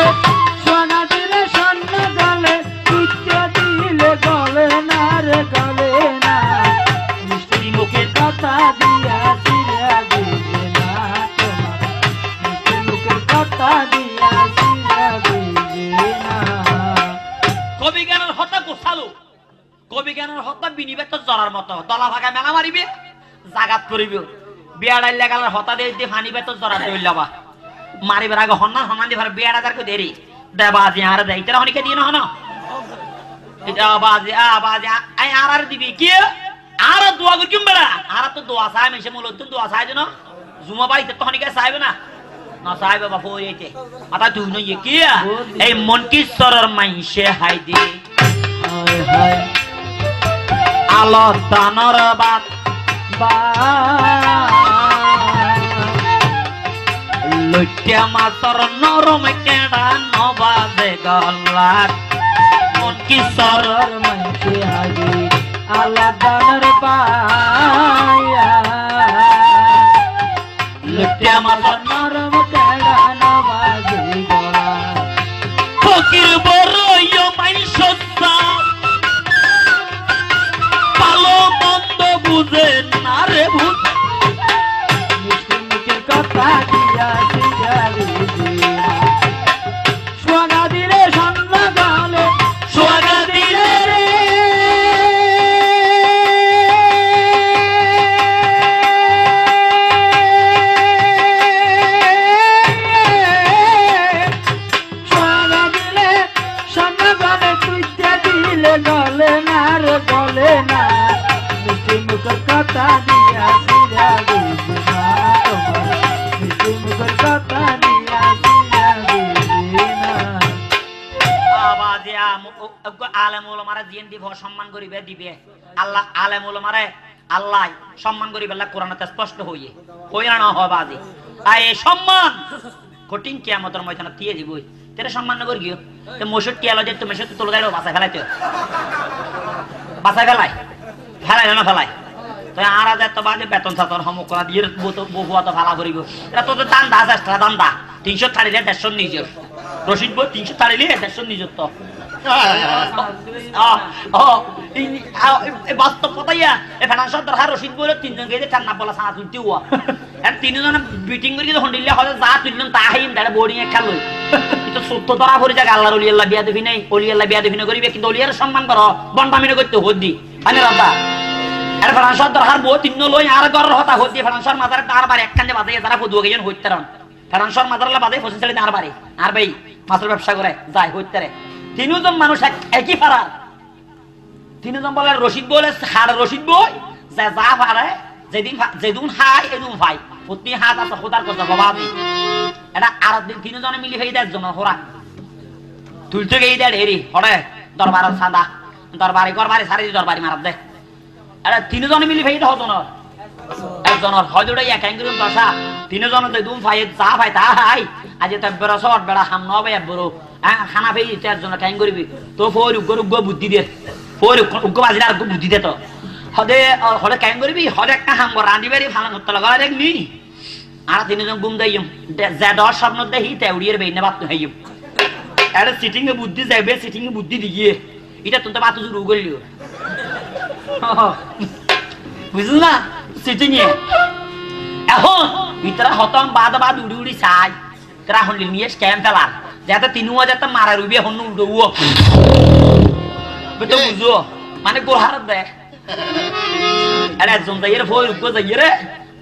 সোহাগা দিলে স্বর্ণ গলে তুইতে দিলে গলে না রে গলে না মিষ্টি মুখের কথা দিয়েছি রে ভিজবে না তোমার মিষ্টি মুখের কথা দিয়েছি রে ভিজবে না কবি গানের হতা গোছালো কবি জ্ঞানের হত্যা বিনিবে তো জরার মতো দলা ভাগা মেলা মারিবে জাগাত করিব বিয়াড়াই লাগালে হতা দিয়ে ফানিবে তো জরা দইলাবা মারিবার আগে হন্না হন্না দিয়ে বিয়াড়া দারকে দেরি দেবাজি আর দেই তেরা হনিকে দিয়ে না হন এটা বাজি আই আর দিবি কি আর দোয়া করি কিমবা আর তো দোয়া চাই মেশে মূল তো দোয়া চাই দেন জুমা বাড়িতে তো হনিকে চাইবে না না চাইবে বাবা হইতে আতা তুই নই কি এই মন্টিশ্বরের মাইসে হাই দি হায় হায় আলো দানর বাত লুটিয়া মাছর নরম কেডা নবাজে গ কল্লার মন কি সরর মাইছে হাজি আল্লাহ দানের পায়া লুটিয়া মাথার নরম তেড়া নবাজি গলা ফকির বড় ইয়ো মাইসা ভালো মন্দ বুঝে না রে ভূত মুখের কথা দিয়া সোয়াগা দিলে সন্ধ্যা কালে সোয়াগা দিলে রে সোয়াগা দিলে সন্ধ্যা কালে তুইতে দিলে গলে না রে গলে না মিষ্টি মুখের কথা দিয়া সিরা দিবি না তোমার মিষ্টি মুখের কথা দিয়া সিরা দিবি না আবাজে আলেম ওলামারে জিন দিব সম্মান করিবে দিবে আল্লাহ আলেম ওলামারে আল্লাহ সম্মান করিবে আল্লাহ কোরআনেতে স্পষ্ট হইয়ে কইরা না হয় বাজি আই সম্মান কঠিন কিয়ামতের ময়দানে দিয়ে দিব তেরে সম্মান না করি গিয়ে তে মশুর টিয়ালো যে তুমি সত্যি তোলে দাও বাসা ফেলাইতে বাসা ফেলাই ফেলাই না ফেলাই তো আর আজ এত বাজে বেতন ছাতন হম করা দিয়ে বহুয়া তো ভালা করিব এটা তোদের দাম দা এক্সট্রা দাম দা 300 ছাড়িলে 150 নিজের রশিদ বই 300 ছাড়িলে 150 নিজের তো বাস্তব কথাইয়া এ ফাইন্যান্সিয়াল দরকার রশিদ বইলে 3 জন গেছে টান্না বলা সানা তুলতে হুয়া আর 3 জন মিটিং করি তো হন্ডিলে হয় যা তুললেন তা হাইম দাঁড়া বোর্ডিং এ খেল লই কিন্তু সত্য ধরা পড়ে যাক আল্লাহর ওলি আল্লাহ বিয়া দেবি নাই ওলি আল্লাহ বিয়া দেবি না করিবে কিন্তু ওলিয়ার সম্মান করো বন্ডামিনে করতে হদ্দি মানে রাতা আর ফাইন্যান্সিয়াল দরকার বই 3 লই আর গর হতা হদ্দি ফাইন্যান্সিয়াল মাদার তার বারে একখানে বাদে যারা ফদুয়া গেছেন হইতারন ফাইন্যান্সিয়াল মাদারলা বাদে ফসিল চলে আর বারে আর ভাই মাছের ব্যবসা করে যায় হইতারে 3 জন মানুষ একই ফারা 3 জন বলে রশিদ বলে হার রশিদ বই যা যা ফারে যেদিন হাই এদিন ভাই প্রতি হাত আছে খোদার কথা বাবা দি এটা আর দিন 3 জনে মিলি হই দেয় জন হোরা তুলতে গই দেয় হেরি হরে দরবার সাদা দরবারে করবারে সারি দরবারে মার দে এটা 3 জনে মিলি হই দাও জন একজনের হজুড়ে এক অ্যাঙ্গেল ভাষা 3 জন যেদিন ভাই যা ভাই তা হাই আজ তো বড় শট বড় হাম নবে বড় খানা পেয়ে 4 জন কাইং করবি তো ফোর উগ্র বুদ্ধি দে ফোর উগ্র বাজিরা আর বুদ্ধি দে তো হদে হলে কাইং করবি হলে একটা হাম রাঁধিবারি ভালো করতে লাগা দেখনি আর 3 জন গুম দেইম যা 10 স্বপ্ন দেই তেউড়িয়ের বেইনে বাত হইম এটা সিটিং এ বুদ্ধি যাবে সিটিং এ বুদ্ধি দিয়ে এটা তুমি বাত শুরু করলিও বুঝল না সিটিং এ এখন ভিতরে হতম বাদ বাদ উড়ি উড়ি চাই তারা হলি নিয়ে স্ক্যাম ফেলার যাতে 3000 মারা রুবি হন উড়ো বেটো বুঝো মানে গোহার দে আরে জন্দাইয়ের ফই রুকো যাইরে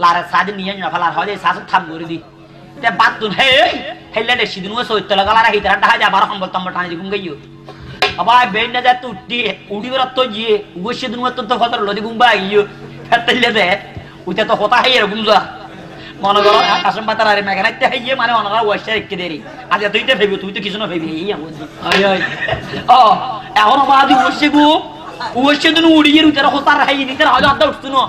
লারা সাদ নিয়ে না ফেলার হয় সাসু থাম করে দি তে বাত তুন হে হেলে দে সিদিন ও সইতে লাগালা হিতরা ঢা যা বার সম্বল তম্ব টানি গুম গইও আবার বেন না যা তু উড়ি বর তো জিয়ে ও সিদিন ও তো ফতর লদি গুম বা ইও ফেতলে দে ওটা তো হতা হাইয়ের গুম যা মনে করো আকাশম বাতার আরে মেঘানাইতে হাইয়ে মানে মনে করো ওয়াশে রেখে দেরি আজ তুই তো ভেবি তুই তো কিছু না ভেবি এই আমি আই আই ও এখন বাদি ওয়াশে গো ওয়াশে দিন উড়িয়ে উতার হতার হাইয়ে দিতে হয়তো আদা উঠতো না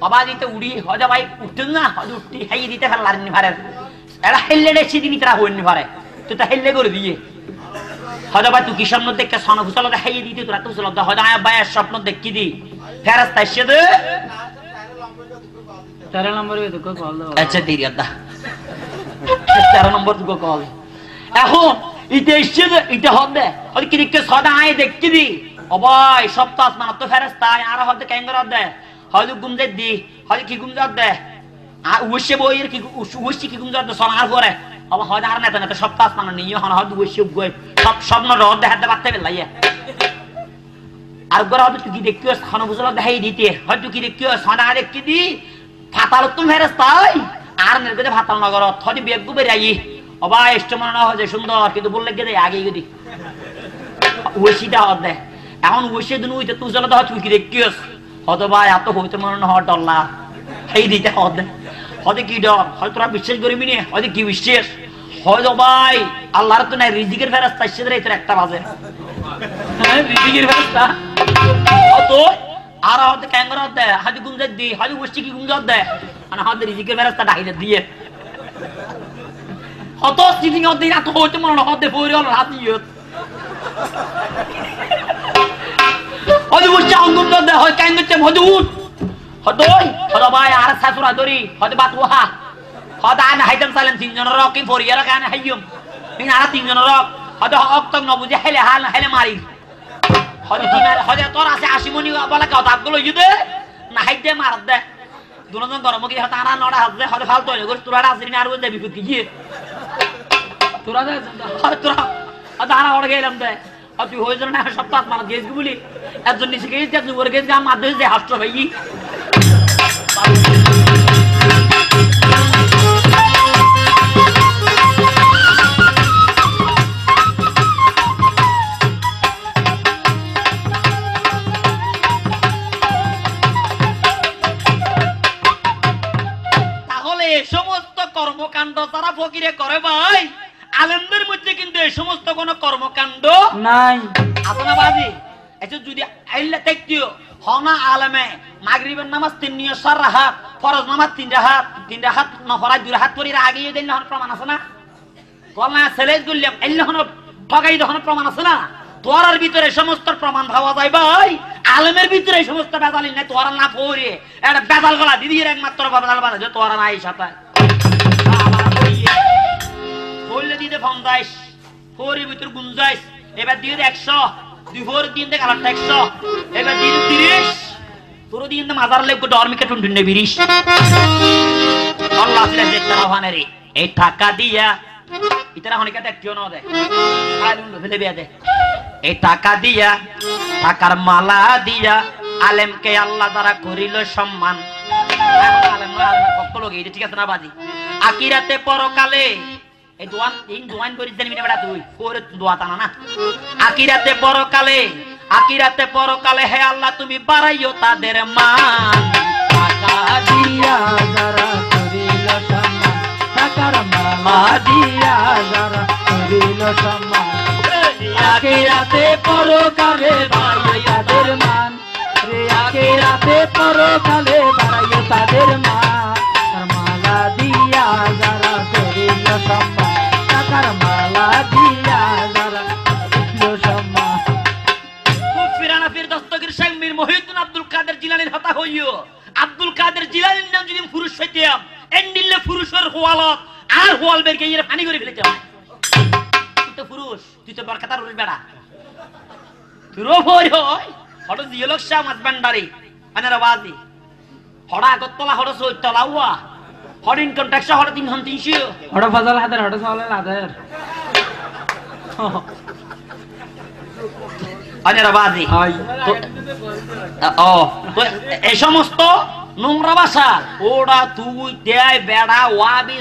বাবা দিতে উড়ি হয়তো ভাই উঠতো না হয়তো উঠতি হাইয়ে দিতে ফেলার নি পারে এরা হেললে দেশি দিন তারা হইনি পারে তুই তো হেললে করে দিয়ে হয়তো ভাই তুই কি স্বপ্ন দেখে সনা ফুসলতে হাইয়ে দিতে তোরা তো ফুসলতে হয়তো আয় ভাই স্বপ্ন দেখি দি ফেরাস্তা এসে দে 13 নম্বরে দুটো কল দাও আচ্ছা দেরি আদা 13 নম্বর দুটো কল এখন ইতে এসে ইতে হবে আর কি দেখতে সদা আয় দেখি দি ও ভাই সপ্তাহ আসমান তো ফেরেশতা আর হতে ক্যাঙ্গার দে হয়তো গুমজে দি হয়তো কি গুমজে দে আর ওশে বইয়ের কি ওশে কি গুমজে দে সোনার পরে আবার হয়তো আর নেতা নেতা সপ্তাহ আসমান নিয়ে হন হয়তো ওশে গই সব স্বপ্ন রদ দেখাতে পারতে বেলাইয়া আর গরা হয়তো কি দেখতে খানা বুঝলা দেখাই দিতে হয়তো কি দেখতে সোনা দেখি দি ফাতাল তুমি ফেরেশতাই আর নেরগতে ফাতাল নগর থদি বেগু বেরাই অবা এষ্ট মনে না হয় সুন্দর কিন্তু বললে গেদে আগে গদি ওশিটা হদে এখন ওশে দিন উইতে তুই চলে দাও তুই কি দেখিস হয়তো ভাই এত হইতে মনে না হয় ডল্লা এই দিতে হদে হয়তো কি ডর হয়তো তোরা বিশ্বাস করবি না হয়তো কি বিশ্বাস হয়তো ভাই আল্লাহর তো নাই রিজিকের ফেরেশতা এসে রে তোর একটা বাজে রিজিকের ফেরেশতা তো আর হতে ক্যাঙ্গার দে হাজি গুমজে দি হাজি ওশি কি গুমজে দে মানে হতে রিজিকের ফেরেশতা ডাইলে দিয়ে অত সিলিং অত দিন এত হইতে মনে না হতে পড়ে হল হাত নিয়ে হয়তো বুঝছে অঙ্গুম দে হয় কাইন করছে হয়তো উঠ হয়তো হয়তো ভাই আর শাশুড়া ধরি হয়তো বাত উহা হয়তো আনে হাইতাম চাইলেন তিনজনের রক কি পড়িয়ে রাখ আনে হাইয়ম কিন্তু আর তিনজনের রক হয়তো অক্তক নবুঝে হেলে হাল হেলে মারি হয়তো হয়তো তোর আছে 80 মনি বলা কথা গুলো ইদে না হাইতে মার দে দুজন গরম কি হয়তো আনা নড়া হাজে হয়তো ফালতু হয়ে গেল তোরা আসিনি আর বলতে বিপদ কি তোরা দে তোরা আনা ওড় গেলাম দে তুই হয়ে যাবে না সপ্তাহ মানে গেছ বলি একজন নিচে গেছে একজন উপরে গেছে আমার মাধ্যমে যে হাসতো ভাই তাহলে এই সমস্ত কর্মকাণ্ড তারা ফকিরে করে ভাই আলেমদের মধ্যে কিন্তু এই সমস্ত কোন কর্মকাণ্ড নাই আছে না বাজি আচ্ছা যদি আইল্লা দেখতিও হনা আলেমে মাগরিবের নামাজ 3 রাকাত ফরজ নামাজ 3 রাকাত নফল 2 রাকাত পড়ি আগেই দেন না প্রমাণ আছে না কলনা ছেলে গুল্লাম আইল্লা হন ঠগাই দহন প্রমাণ আছে না তোরার ভিতরে সমস্ত প্রমাণ পাওয়া যায় ভাই আলেমের ভিতরে সমস্ত বেজাল নাই তোরা না পড়ে এটা বেজাল গলা দিদির একমাত্র বেজাল বানা যে তোরা নাই সাথে বললে দিতে ফোন যাইস ফোরের ভিতর গুঞ্জাইস এবার দিয়ে 100 দুই ফোর দিন থেকে আলাদা 100 এবার দিয়ে 30 পুরো দিন মাজার লেগ ডরমিকে টুনটুনে বিরিশ আল্লাহ সিলা দেখতে রাওহানে রে এই টাকা দিয়া ইতারা হনিকা দেখতিও না দে আলুন ফেলে বিয়া দে এই টাকা দিয়া টাকার মালা দিয়া আলেমকে আল্লাহ দ্বারা করিল সম্মান আলেম কখনো গিয়ে ঠিক আছে না বাজি আখিরাতে পরকালে এই দোয়ান তিন দোয়ান করি জানি না বেটা তুই পরে দোয়া টানা না আখিরাতে পরকালে হে আল্লাহ তুমি বাড়াইও তাদের মান টাকা দিয়া যারা করিল সম্মান টাকার মালা দিয়া যারা করিল সম্মান আখিরাতে পরকালে বাড়াইও তাদের মান রে আখিরাতে পরকালে বাড়াইও তাদের মান তার মালা দিয়া যারা করিল সম্মান টাকার মালা দিয়া যারা করিল সম্মান কুফিরানা ফির দস্তগীর শাইখ মীর মহিউদ্দিন আব্দুল কাদের জিলানীর হতা হইও আব্দুল কাদের জিলানীর নাম যদি পুরুষ হইতাম এন্ডিলে পুরুষের হোয়ালত আর হোয়াল বের গিয়ে পানি করে ফেলতে হয় তুই তো পুরুষ তুই তো বরকাতার পুরুষ বেড়া তুই রোভই হয় হঠাৎ জিয়লক শাহ মাতবান্ডারি আনারা বাজি হড়া আগতলা হড় সৈতলা হুয়া হড় ইনকাম ট্যাক্স হড় 300 হড় ফজল হাজার হড় সওয়াল হাজার আনারা বাজি ও তো এই সমস্ত নোংরা ভাষা ওরা তুই দেয় বেড়া ওয়াবি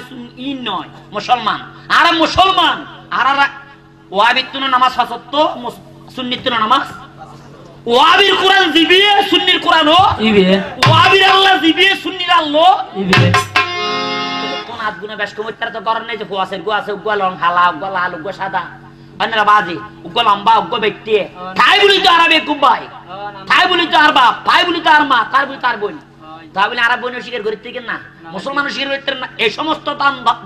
ইন নয় মুসলমান আর মুসলমান আর ওয়াবি তুনো নামাজ ফাসত সুন্নিত তুনো নামাজ ওয়াবির কোরআন জিবিয়ে সুন্নির কোরআন ও ইবে ওয়াবির আল্লাহ জিবিয়ে সুন্নির আল্লাহ ইবে কোন আদগুনা বেশ কমতার তো গরম নেই যে গোয়াসের গোয়াসে উগা লং হালা উগা লাল উগা সাদা আনরা বাজি উগা লম্বা উগা ব্যক্তি তাই বলি তো আরবে কুবাই তাই বলি তো আর বাপ তাই বলি তো আর মা তার বলি তার বোন তাই বলি আরব বোন শিকার করিতে কেন না মুসলমান শিকার করিতে না এই সমস্ত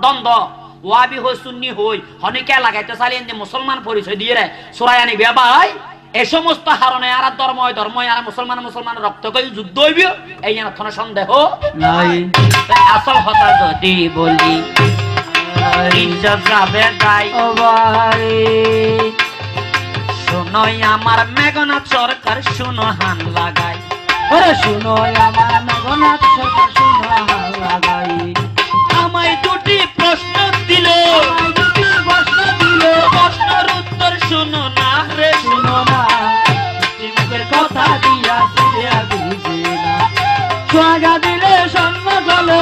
দ্বন্দ্ব ওয়াবি হই সুন্নি হই হনিকে লাগাইতে চালিয়ে যে মুসলমান পরিচয় দিয়ে রে সুরায়ানি বিয়া ভাই এই সমস্ত হারণে আর ধর্ম আর মুসলমান রক্ত কই যুদ্ধ হইব এই যেন কোনো সন্দেহ নাই আসল কথা যদি বলি ইজ্জত যাবে তাই ও ভাই শুনোই আমার মেঘনাথ সরকার শুনো হান লাগাই ওরে শুনোই আমার মেঘনাথ সরকার শুনো হান লাগাই আমায় দুটি প্রশ্ন দিল প্রশ্নের উত্তর শুনো না রে শুনো না মুখের কথা দিয়া দিয়া বুঝে না সোগা দিলে স্বর্ণ গলে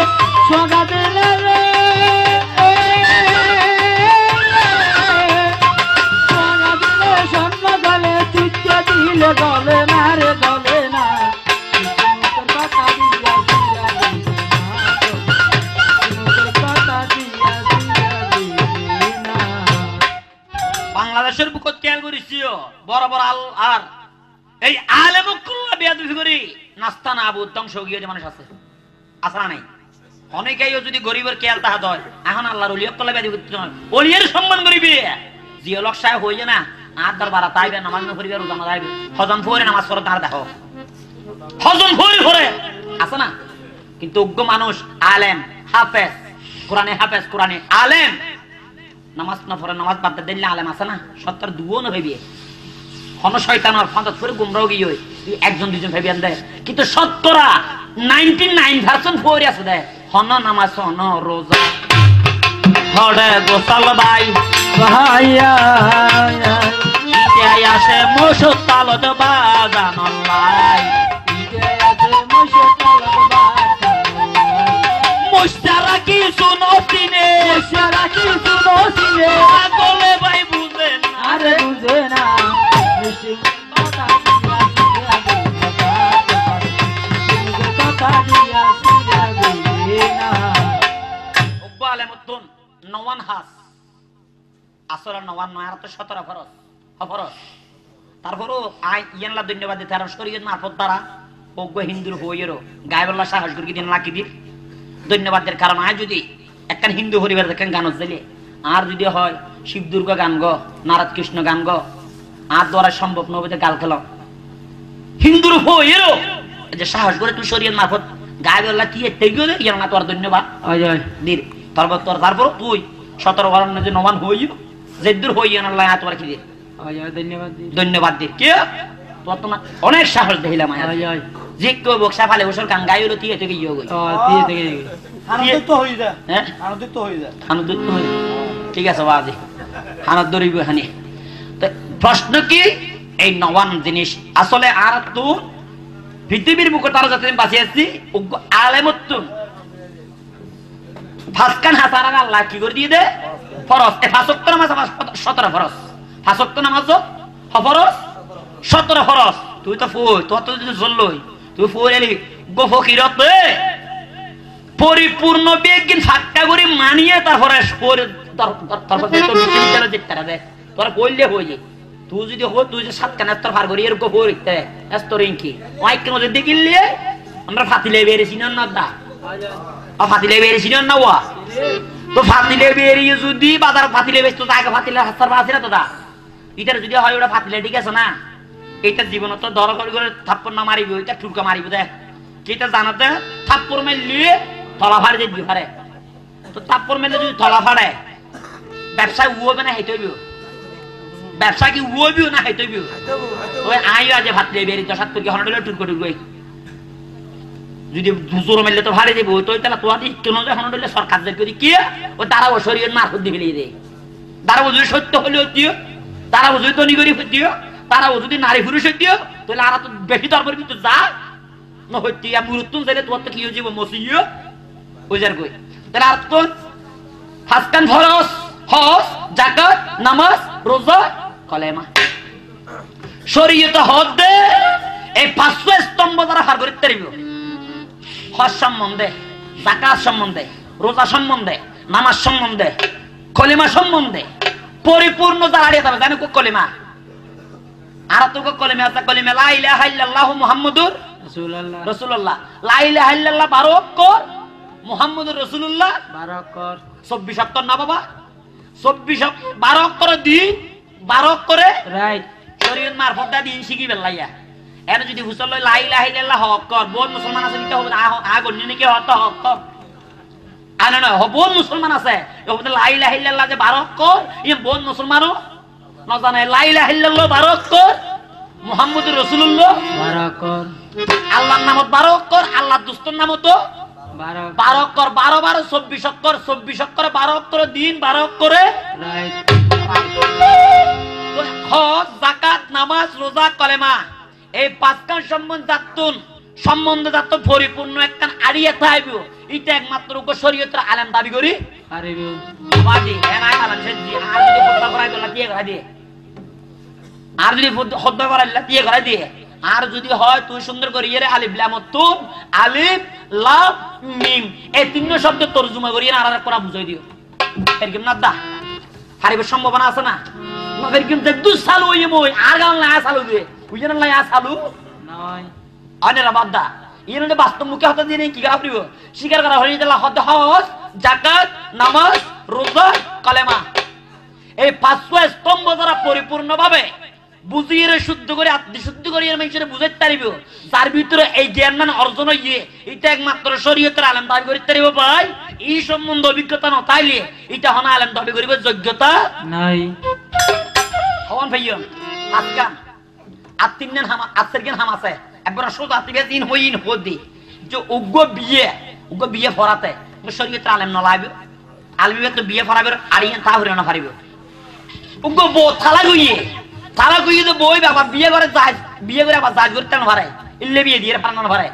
সোগা দিলে রে সোগা দিলে স্বর্ণ গলে চিত্ত দিলে গলে না রে গলে না মুখের কথা দিয়া দিয়া বাংলাদেশের বুকত খেয়াল করিছিও বড় বড় আর এই আলেমকুল্লাহ বেয়াদবি করি নাস্তা না আবু ধ্বংস গিয়ে যে মানুষ আছে আসরা নাই অনেকেই যদি গরিবের খেয়াল তাহা হয় এখন আল্লাহর ওলি কলে বেদি করতে নয় ওলিয়ের সম্মান করিবে জিও লোক সাহেব হইছে না আর দরবার তাইবে নামাজ না করিবে রোজা না যাইবে হজম পড়ে নামাজ পড়ে তার দেখো হজম পড়ে আছে না কিন্তু উগ্র মানুষ আলেম হাফেজ কোরআনে আলেম নামাজ না পড়ে নামাজ বাদ দিলে আলেম আছে না সত্তর দুও না হইবে হন শয়তান আর ফাঁদত করে গুমরাও গিয়ে হই একজন দুজন ভাবিয়ান দেয় কিন্তু শতকরা 99% পড়ে আছে দেয় হন নামাজ হন রোজা হড়ে গোসাল ভাই ভাইয়া ইতে আসে মোশক তালত বাজান লাই ইতে আসে মোশক তালত বাজান মুশতারা কি শুনো সিনে আগলে ভাই বুঝে না আরে বুঝে না মিশিং কথা দিয়া সিরা বুঝে না ওবালে মতন নওয়ান হাস আসলে নওয়ান নয়ার তো 17 ফরজ তারপরও আই ইয়ানলা ধন্যবাদ দিতে আর শরীয়ত মারফত দ্বারা অজ্ঞ হিন্দুর হইয়েরও গায়বল্লাহ সাহস করি দিন লাকি দিন ধন্যবাদের কারণ আয় যদি একটা হিন্দু পরিবার দেখেন গান দিলে আর যদি হয় শিব দুর্গা গান গো নারদ কৃষ্ণ গান গো আর দ্বারা সম্ভব নবীতে গাল খেল হিন্দুর হইয়েরও যে সাহস করে তুই শরীয়ত মারফত গায়বল্লাহ কি তেগিও দে ইয়ার না তোর ধন্যবাদ দিন তারপর তুই 17 বরণ যে নবান হইও যে দূর হইও না আল্লাহ তোমার কি দে ধন্যবাদ দে কে তোর তোমার অনেক সাহস দেখিলাম যে কেউ বক্সা ফালে ওসর গান গাইলো তিয়ে থেকে ইয়ে গই আনন্দিত হই যা হ্যাঁ আনন্দিত হই যা ঠিক আছে বাজি হানত দরিব হানি তো প্রশ্ন কি এই নবান জিনিস আসলে আর তো পৃথিবীর বুকে তারা যাতে বাঁচিয়েছি আলেমতুন ফাসকান হাসারা আল্লাহ কি করে দিয়ে দে ফরজ এ ফাসক্ত নামাজ 17 ফরজ ফাসক্ত নামাজ ফরজ 17 ফরজ তুই তো ফুই তোর তো যদি চললই তুই ফুই এলি গো ফকিরত পরিপূর্ণ বেগিন ফাক্কা করে মানিয়ে তারপরে তারপর তো বিচিন্তার যেটা দে তোর কইলে হই যায় তুই যদি হো তুই যে 7 কানা তোর ফার করি এর গো ফরিতে এস্তরিংকি ওই কেন যদি দেখিলে আমরা ফাতিলে বেরেছি না দা ফাতিলে বেরিয়েছি না ওয়া তো ফাতিলে বেরিয়ে যদি বাজার ফাতিলে বেচতো আগে ফাতিলে হাসার আছে না তো দা এটার যদি হয় ওটা ফাতিলে ঠিক আছে না এইটা জীবন তো দর করে থাপ্পড় না মারিব এটা ঠুরকা মারিব দেখ কিটা জানাতে থাপ্পড় মেললে তলা ফাড়ে যে বিহারে তো থাপ্পড় মেললে যদি তলা ফাড়ে ব্যবসা উবে না হেইতইব ব্যবসা কি উবিও না হেইতইব ওই আইও আজ ফাতিলে বেরি 7 কি হনডলে ঠুরকা ঠুরকই যদি দুজোর মেললে তো ভারে দেব তো তাহলে তোরা দি কেন যে হনডলে সরকার যে করি কি ও দাঁড়াও শরীর মারফত দি ফেলি দে দাঁড়াও যদি সত্য হলো দিও দাঁড়াও যদি তনি করি দিও দাঁড়াও যদি নারী পুরুষ দিও তাহলে আর তো বেশি দরবার কিন্তু যা না হইতি আমুরতুন যাইলে তোর তো কি হয়ে যাব মসিও ওজার কই তাহলে আর তো ফাসকান ফরজ হজ যাকাত নামাজ রোজা কলেমা শরীয়ত হদ দে এই 500 স্তম্ভ দ্বারা হার করিতে পারিব হজ সম্বন্ধে যাকাত সম্বন্ধে রোজা সম্বন্ধে নামাজ সম্বন্ধে কলিমা সম্বন্ধে পরিপূর্ণ জানাড়িয়ে যাবে জানো কলিমা আর তো কলিমা আছে কলিমা লা ইলাহা ইল্লাল্লাহু মুহাম্মাদুর রাসূলুল্লাহ লা ইলাহা ইল্লাল্লাহ 12 অক্ষর মুহাম্মাদুর রাসূলুল্লাহ 12 অক্ষর 24 অক্ষর না বাবা 24 12 অক্ষর দিন 12 অক্ষরে রাইট শরীয়ত মারফত দিন শিখি বেলাইয়া এর যদি হুসল লা ইলাহা ইল্লাল্লাহ হক কর বোন মুসলমান আছে নিতে হবে আগন নাকি হত হক কর আনা না বোন মুসলমান আছে ওটা লা ইলাহা ইল্লাল্লাহ যে 12 অক্ষর এই বোন মুসলমানও না জানে লা ইলাহা ইল্লাল্লাহ 12 অক্ষর মুহাম্মদুর রাসূলুল্লাহ 12 অক্ষর আল্লাহর নাম 12 অক্ষর আল্লাহর দোস্তের নাম তো 12 অক্ষর 12 12 24 অক্ষর 24 অক্ষরে 12 অক্ষরে দিন 12 অক্ষরে রাইট হজ যাকাত নামাজ রোজা কলেমা এই 5 কান সম্বন্ধে যাত পরিপূর্ণ একখান আড়িয়ে থাইব এটা একমাত্র শরীয়তের আলেম দাবি করি পারিব বাজি এনাই আলেম সেজি আর যদি হত্যা করাই দলা দিয়ে করাই দিয়ে আর যদি হত্যা করাইলা দিয়ে করাই দিয়ে আর যদি হয় তুই সুন্দর করে এর আলিফ লাম তুম আলিফ লাম মিম এই তিন শব্দ তরজমা করি আর আর কোরা বুঝাই দিও এরকম না দা হারিবার সম্ভাবনা আছে না মগর কিন্তু দু সাল ওই মই আর গান না সালু দে বুঝেন না সালু নয় আনেরা বাদা ইয়ে বাস্তব মুখে হাতে দিয়ে কি করা পড়িব স্বীকার করা হয়ে গেল হজ জাকাত নামাজ রোজা কালেমা এই 5 স্তম্ভ দ্বারা পরিপূর্ণভাবে বুঝিয়ে শুদ্ধ করে আত্মশুদ্ধ করে মানুষের বুঝাইতে পারিব যার ভিতরে এই জ্ঞান মান অর্জন হইয়ে এটা একমাত্র শরীয়তের আলেম দাবি করতে পারিব ভাই এই সম্বন্ধে অভিজ্ঞতা না তাইলে এটা হনা আলেম দাবি করিব যোগ্যতা নাই হওয়ান ভাইয়া আজকাল আর 3 দিন আজকের জ্ঞান হামাছে একবার সোজা আতিবে দিন হইন হদি যে উগ্র বিয়ে ফরাতে শরীয়তের আলেম না লাগবে আলমিবে তো বিয়ে ফরাবে আর ইন তা হরে না পারিব উগ্র বো থালা গইয়ে তো বই বাবা বিয়ে করে আবার জাজ করতে না পারে ইল্লে বিয়ে দিয়ে পারে না পারে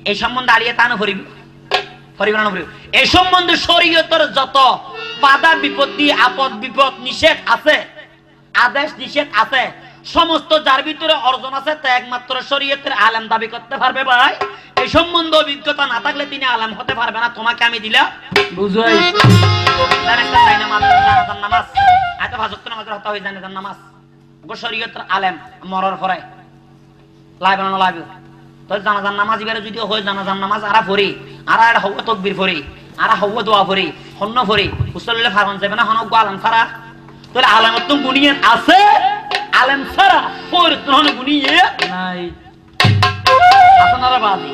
এই সম্বন্ধে আলিয়ে তা না পরিব এই সম্বন্ধে শরীয়তের যত বাধা বিপত্তি আপদ বিপদ নিষেধ আছে আদেশ নিষেধ আছে সমস্ত যার ভিতরে অর্জন আছে তা একমাত্র শরীয়তের আলেম দাবি করতে পারবে ভাই এই সম্বন্ধে অভিজ্ঞতা না থাকলে তিনি আলেম হতে পারবে না তোমাকে আমি দিলাম বুঝাই একটা নামাজ এত ভাজত্ব নামাজের হত্যা হয়ে জানে নামাজ শরীয়তের আলেম মরার পরে লাইব না লাইব তো জানাজান নামাজ এবারে যদি হয় জানাজান নামাজ আরা পড়ি আরা এটা হওয়া তকবির পড়ি আরা হওয়া দোয়া পড়ি হন্য পড়ি উসল্লে ফারমান যাবে না হনক আলেম ছাড়া তাহলে আলেমত তো গুনিয়ে আছে আলেম ছাড়া পরিত্র হন গুনিয়ে নাই আসনারা বাদি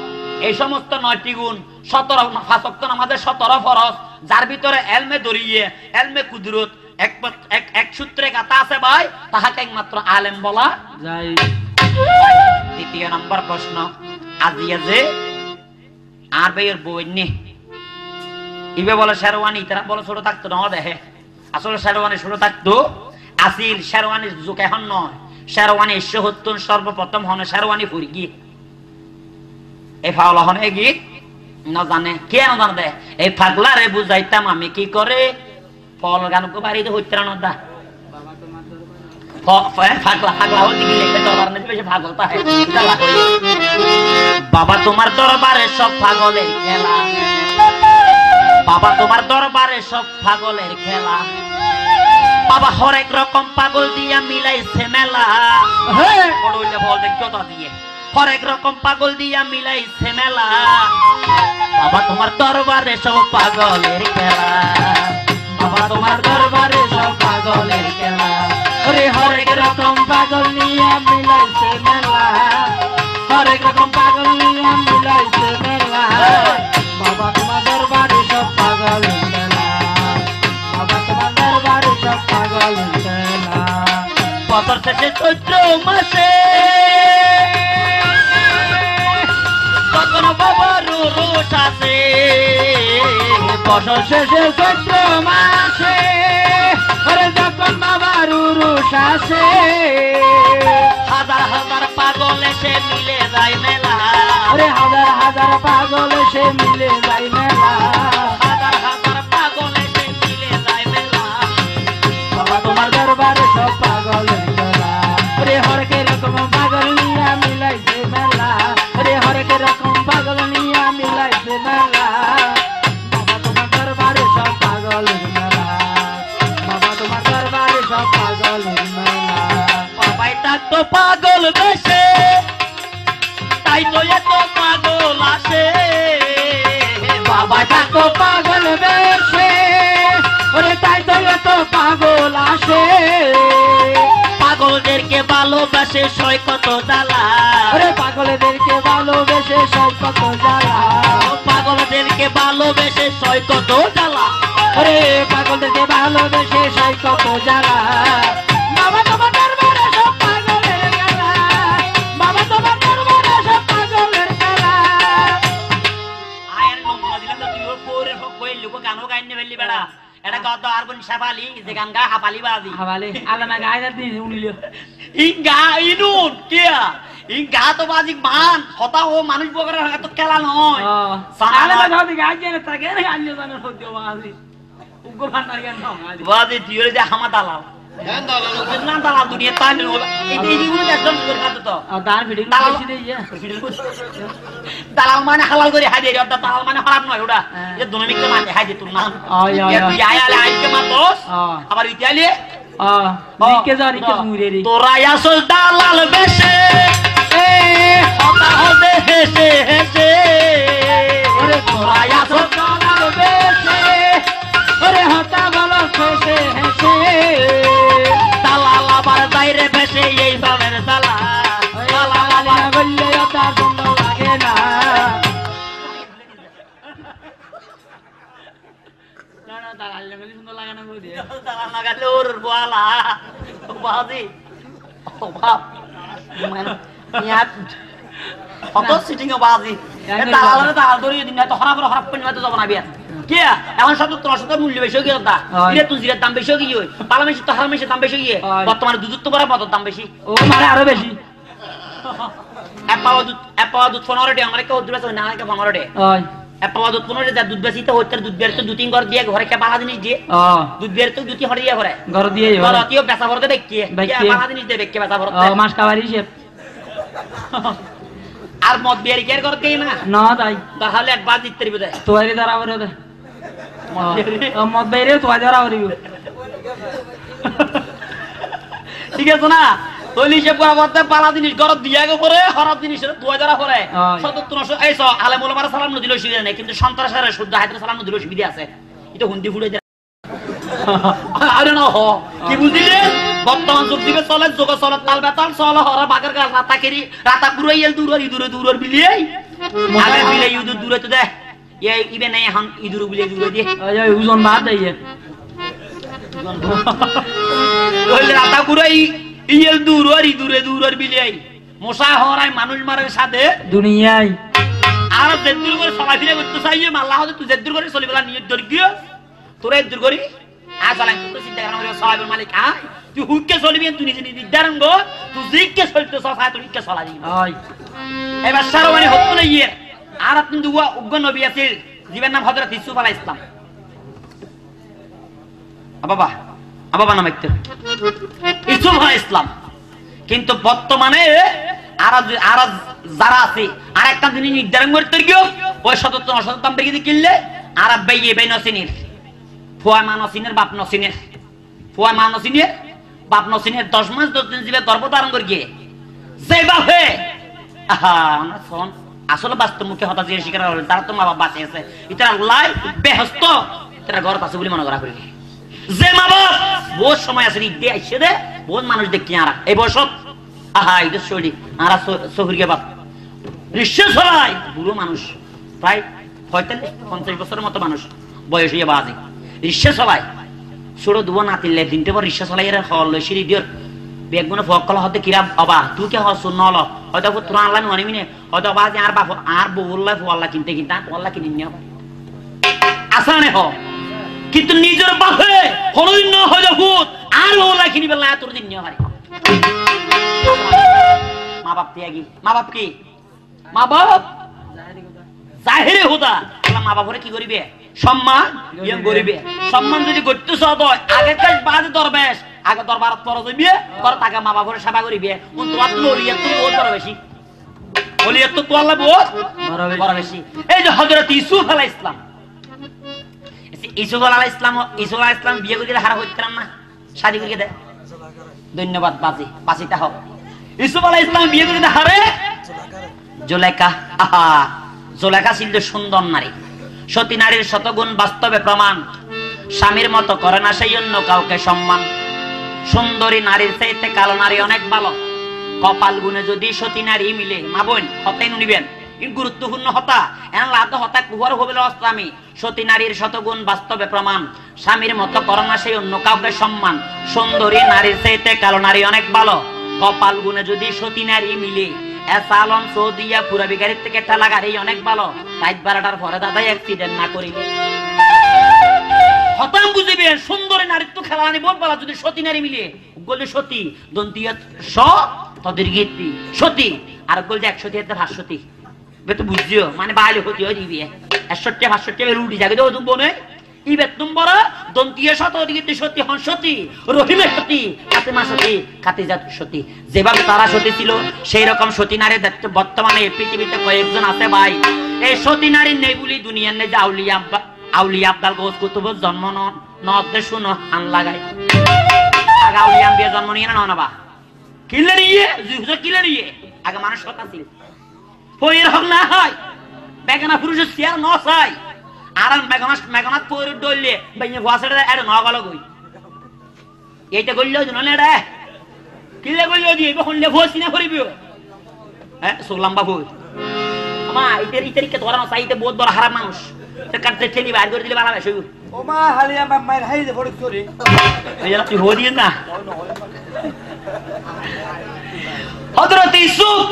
এই সমস্ত 9টি গুণ 17 5 ওয়াক্ত নামাজের 17 ফরজ যার ভিতরে এলমে দরিয়ে এলমে কুদরত এক সূত্রে গাথা আছে ভাই তাহাকে একমাত্র আলেম বলা যায় দ্বিতীয় নম্বর প্রশ্ন আজিয়া যে আর ভাইয়ের বই নে ইবে বলে শেরওয়ানি তারা বলে ছোট থাকতো না দেখে আসলে শেরওয়ানি ছোট থাকতো আসিল শেরওয়ানির যুগ এখন নয় শেরওয়ানি 170 সর্বপ্রথম হনে শেরওয়ানি ফুরি গিয়ে এই ফাওলা হনে গীত না জানে কে না জানে দে এই পাগলারে বুঝাইতাম আমি কি করে ফল গানকে বাড়িতে হইতে না দা বাবা তোমার দরবারে সব পাগলের খেলা বাবা তোমার দরবারে সব পাগলের খেলা বাবা হরেক রকম পাগল দিয়া মিলাইছে মেলা বল দেখো দিয়ে হরেক রকম পাগল দিয়া মিলাইছে মেলা বাবা তোমার দরবারে সব পাগলের খেলা বাবা তোমার দরবারে সব পাগলের খেলা ওরে হরেক রকম পাগল নিয়া মিলাইছে মেলা হরেক রকম পাগল নিয়া মিলাইছে মেলা বাবা তোমার দরবারে সব পাগলের খেলা বাবা তোমার দরবারে সব পাগলের খেলা বছর শেষে চৈত্র মাসে তখন বাবার রোষ আছে বছর শেষে চৈত্র মাসে যখন বাবার রোষ আছে হাজার হাজার পাগল এসে মিলে যায় মেলা হাজার হাজার পাগল এসে মিলে যায় মেলা হাজার হাজার পাগল এসে মিলে যায় মেলা বাবা তোমার দরবারে সব পাগলের খেলা হরেক রকম পাগল নিয়া মিলাইছে মেলা হরেক রকম পাগল নিয়া মিলাইছে মেলা বাবা তোমার দরবারে সব পাগলের মেলা বাবা তোমার দরবারে সব পাগলের মেলা বাবাই থাকতো পাগল বেশে তাই তো এত পাগল আসে বাবাই থাকতো পাগল বেশে তাই তো এত পাগল আসে পাগলদেরকে ভালোবাসে সয় কত জ্বালা পাগলদেরকে ভালোবেসে সয় কত জ্বালা পাগলদেরকে ভালোবেসে সয় কত জ্বালা পাগলদেরকে ভালোবেসে সয় কত জ্বালা বাবা তোমার দরবারে সব পাগলের খেলা বাবা তোমার দরবারে সব পাগলের খেলা আয়ের নমুনা দিলাম তো তুই ওর পরে কইল লোক গানও গাইনে ফেললি বেড়া এটা কত আর কোন সাফালি যে গান গা হাফালি বাজি হাফালি আলামা গায়দার দিন উনিল ইঙ্গা ইনুন কিয়া ইঙ্গা তো বাজি মান হতা ও মানুষ বগরে তো খেলা নয় আলামা গাদি গাইছে না তাকে না আনলে জানার হতো বাজি উগো ভান্ডার গান নাও বাজি দিরে যে হামা দালাল গান দালাল না দালাল দুনিয়া তাই এই এইগুলো একদম করে খাতো তো দান ভিডিও কইছি দেই দালাল মানে হালাল করে হাই দেই অর্থাৎ দালাল মানে খারাপ নয় ওটা এই দুনিয়া কে মানে হাই দে তোর নাম আয়ালে আইকে মাতোস আবার ইতালি নিকে জারি কে মুরে রে তোরা আসল দালাল বেশে হতা হতে হেসে হেসে ওরে তোরাই আসো চলার বেশে ওরে হতা বলো হেসে হেসে দালাল আবার বাইরে বেশে এই ভাবের দালাল দালাল বললে তার জন্য লাগে না দালাল লাগালে সুন্দর লাগে না বলি দালাল লাগালে ওর বলা বাজি ও বাপ মানে ইয়াত কত সিটিং এ বাজি দালাল দালাল ধরে দিন না তো খারাপ খারাপ পণ্য তো যাব না বিয়া কি এখন সব তো মূল্য বেশি হয়ে গেল এটা তুই জিরার দাম বেশি হয়ে গিয়ে পালামেশি তো হারামেশি দাম বেশি গিয়ে বর্তমানে দুধ তো বড় মতো দাম বেশি ও মানে আরো বেশি এপাওয়া দুধ 15 টাকা আমার কেউ দুধ বেচে না আমাকে 15 টাকা এপাওয়া দুধ 15 টাকা দুধ বেশি তো হইতার দুধ বের তো দুই তিন ঘর দিয়ে ঘরে কে বালা জিনিস দিয়ে দুধ বের তো দুটি হড় দিয়ে ঘরে ঘর দিয়ে ঘর তিও বেচা ভরতে দেখি বালা জিনিস দিয়ে বেচকে বেচা ভরতে মাস কাবারি হিসাব আর মদ বিয়ারি কেয়ার করতে না না তাই তাহলে একবার দিতে দিবে দেয় তোয়ারি দ্বারা বলে দে মদ বাইরে তোয়া দ্বারা বলিব ঠিক আছে না তৈলি হিসেব করা বলতে পালা জিনিস গরত দিয়া গে পরে খারাপ জিনিস তোয়া দ্বারা পরে 77 এইসো আলে মোলামার সালাম নদিল সুবিধা নেই কিন্তু সন্ত্রাসের শুদ্ধ হায়দ্রা সালাম নদিল সুবিধা আছে এটা হুন্দি ফুড়ে আরে না হ কি বুঝিলে বর্তমান যুগ দিবে চলে যোগ চলে তাল বেতাল চলে হরা বাগের গাল রাতা কেরি রাতা পুরাইল দূর বিলিয়াই আগে বিলে ইউদু দূরে তো দে এই ইবে নাই এখন ইদুর বিলে দূরে দিয়ে ওই ওজন বাদ দেয় ওই রাতা পুরাই ইয়েল দূর বিলিয়াই মশা হরাই মানুষ মারার সাথে দুনিয়ায় আর জেদ্দুর করে চলাফেরা করতে চাইয়ে আল্লাহ তুই জেদ্দুর করে চলিবেলা নিয়ত ধরে গিয়ে তোরা দূর করি আসালাম তুই চিন্তা করা সাহেবের মালিক আয় তুই হুককে চলবি তুই নিজে নির্ধারণ কর তুই জিককে চলতে সফা তুই কে চলা দিবি এবার সারওয়ানি হতো না ইয়ে আর আপনি দুয়া উগ্র নবী আছে জীবের নাম হযরত ইউসুফ আলাইহিস সালাম বাবা নাম একটা ইউসুফ আলাইহিস সালাম কিন্তু বর্তমানে আর যারা আছে আর একটা দিন নির্ধারণ করতে গিয়ে ওই সততাম বেগে কিনলে আর বাইয়ে বাই নসিনের ফুয়া মানসিনের বাপ নসিনের ফুয়া মানসিনের বাপ নসিনের 10 মাস 10 দিন জিবে গর্ভ ধারণ করে গিয়ে যে বাপে আমরা ফোন আসলে বাস্তব মুখে হতা যে শিকার হল তারা তো মা বাপ বাঁচে আছে এটা লাই বেহস্ত তারা ঘর আছে বলে মনে করা করি যে মা বাপ বহুত সময় আছে ঈদে আইছে দে বহুত মানুষ দেখি আর এই বছর এটা শরীর আর শহরকে বাপ রিক্সা চলাই বুড়ো মানুষ প্রায় 45-50 বছরের মতো মানুষ বয়স হয়ে বাজে রিক্সা চলাই ছোট দুবো নাতিলে দিনতে পর রিক্সা চলাই এর হল সিঁড়ি দিওর বেগুনে ফকল হতে কিরা বাবা তুই কে হস নল হয়তো তোর আল্লাহ নুয়ানি মিনে হয়তো বাজে আর বাপ আর বউল্লাহ আল্লাহ কিনতে আল্লাহ কিনে নিও আসানে হ কিন্তু নিজের বাপে কোনদিন না হয়তো ভূত আর বউল্লাহ কিনিবে না তোর দিন নিও পারে মা বাপ ত্যাগী মা বাপ কি মা বাপ জাহিরে হুদা মা বাপরে কি করিবে সম্মান ইয়ং করিবে সম্মান যদি করতে সদ হয় আগে কাজ বাদে দরবেশ আগে দরবারত পর যাইবে পর তাকে মা বাপরে সেবা করিবে কোন তো আপনি ওলিয়াত তো বহুত বড় বেশি ওলিয়াত তো আল্লাহ বহুত বড় বেশি এই যে হযরত ইউসুফ আলাইহিস সালাম ইউসুফ আলাইহিস সালাম বিয়ে করে হারা হইতাম না শাদি করে দেয় ধন্যবাদ বাজি পাঁচিটা হোক ইউসুফ আলাইহিস সালাম বিয়ে করে হারে জুলেখা জুলেখা ছিল সুন্দর নারী সতী নারীর শতগুণ বাস্তবে প্রমাণ স্বামীর মতো করে না সেই অন্য কাউকে সম্মান সুন্দরী নারীর চাইতে কালো নারী অনেক ভালো কপাল গুণে যদি সতী নারী মিলে মা বোন হতাই নিবেন গুরুত্বপূর্ণ হতা এন লাভ হতা কুহর হবে আমি সতী নারীর শতগুণ বাস্তবে প্রমাণ স্বামীর মতো করে না সেই অন্য কাউকে সম্মান সুন্দরী নারীর চাইতে কালো নারী অনেক ভালো কপাল গুণে যদি সতী নারী মিলে এসালন সৌদিয়া পুরা বিগাড়ির থেকে ঠেলা গাড়ি অনেক ভালো রাত 12টার পরে দাদাই অ্যাক্সিডেন্ট না করিলে হতাম বুঝিবেন সুন্দরী নারীর তো খেলা আনি বহুত ভালো যদি সতী নারী মিলে বললে সতী দন্তিয়া স তদের গীতি সতী আর বলছে 100 ভাস্বতী তো বুঝিও মানে বাইরে হতে হয় দিবি 100 ভাস্বতী রুটি জাগে দেবো তুমি বোনে ইবে তুমবর দন্তিয়া শত গীতি সতী হন সতী রহিমে সতী ফাতেমা সতী খাদিজা সতী যেভাবে তারা সতী ছিল সেই রকম সতী নারী বর্তমানে পৃথিবীতে কয়েকজন আছে ভাই এই সতী নারী নেই বলি দুনিয়ার নেই যে আউলিয়া আব্দাল গোস কুতুব জন্ম নদে শুনো আন লাগাই আগে আউলিয়া আম্বিয়া জন্ম নিয়ে না বা কিলে নিয়ে কিলে নিয়ে আগে মানুষ কথা ছিল পরির হক না হয় বেগানা পুরুষের চেয়ার ন চাই আর মেঘনাথ পরি ডললে বাইনে ভুয়াশাটা এটা ন গেল গই এইটা করলেও জানো না এটা কিলে করলেও দিয়ে হলে ভুয়া চিনা করিবিও হ্যাঁ সোলাম বাবু আমা ইতারিকে ধরা না চাইতে বহুত বড় খারাপ মানুষ কাটতে ঠেলি বাইর করে দিলে বানাবে শুধু ও মা হালিয়া মাইর হাইলে পড়ে চুরি এই যে তুই হদিস না হযরত ইউসুফ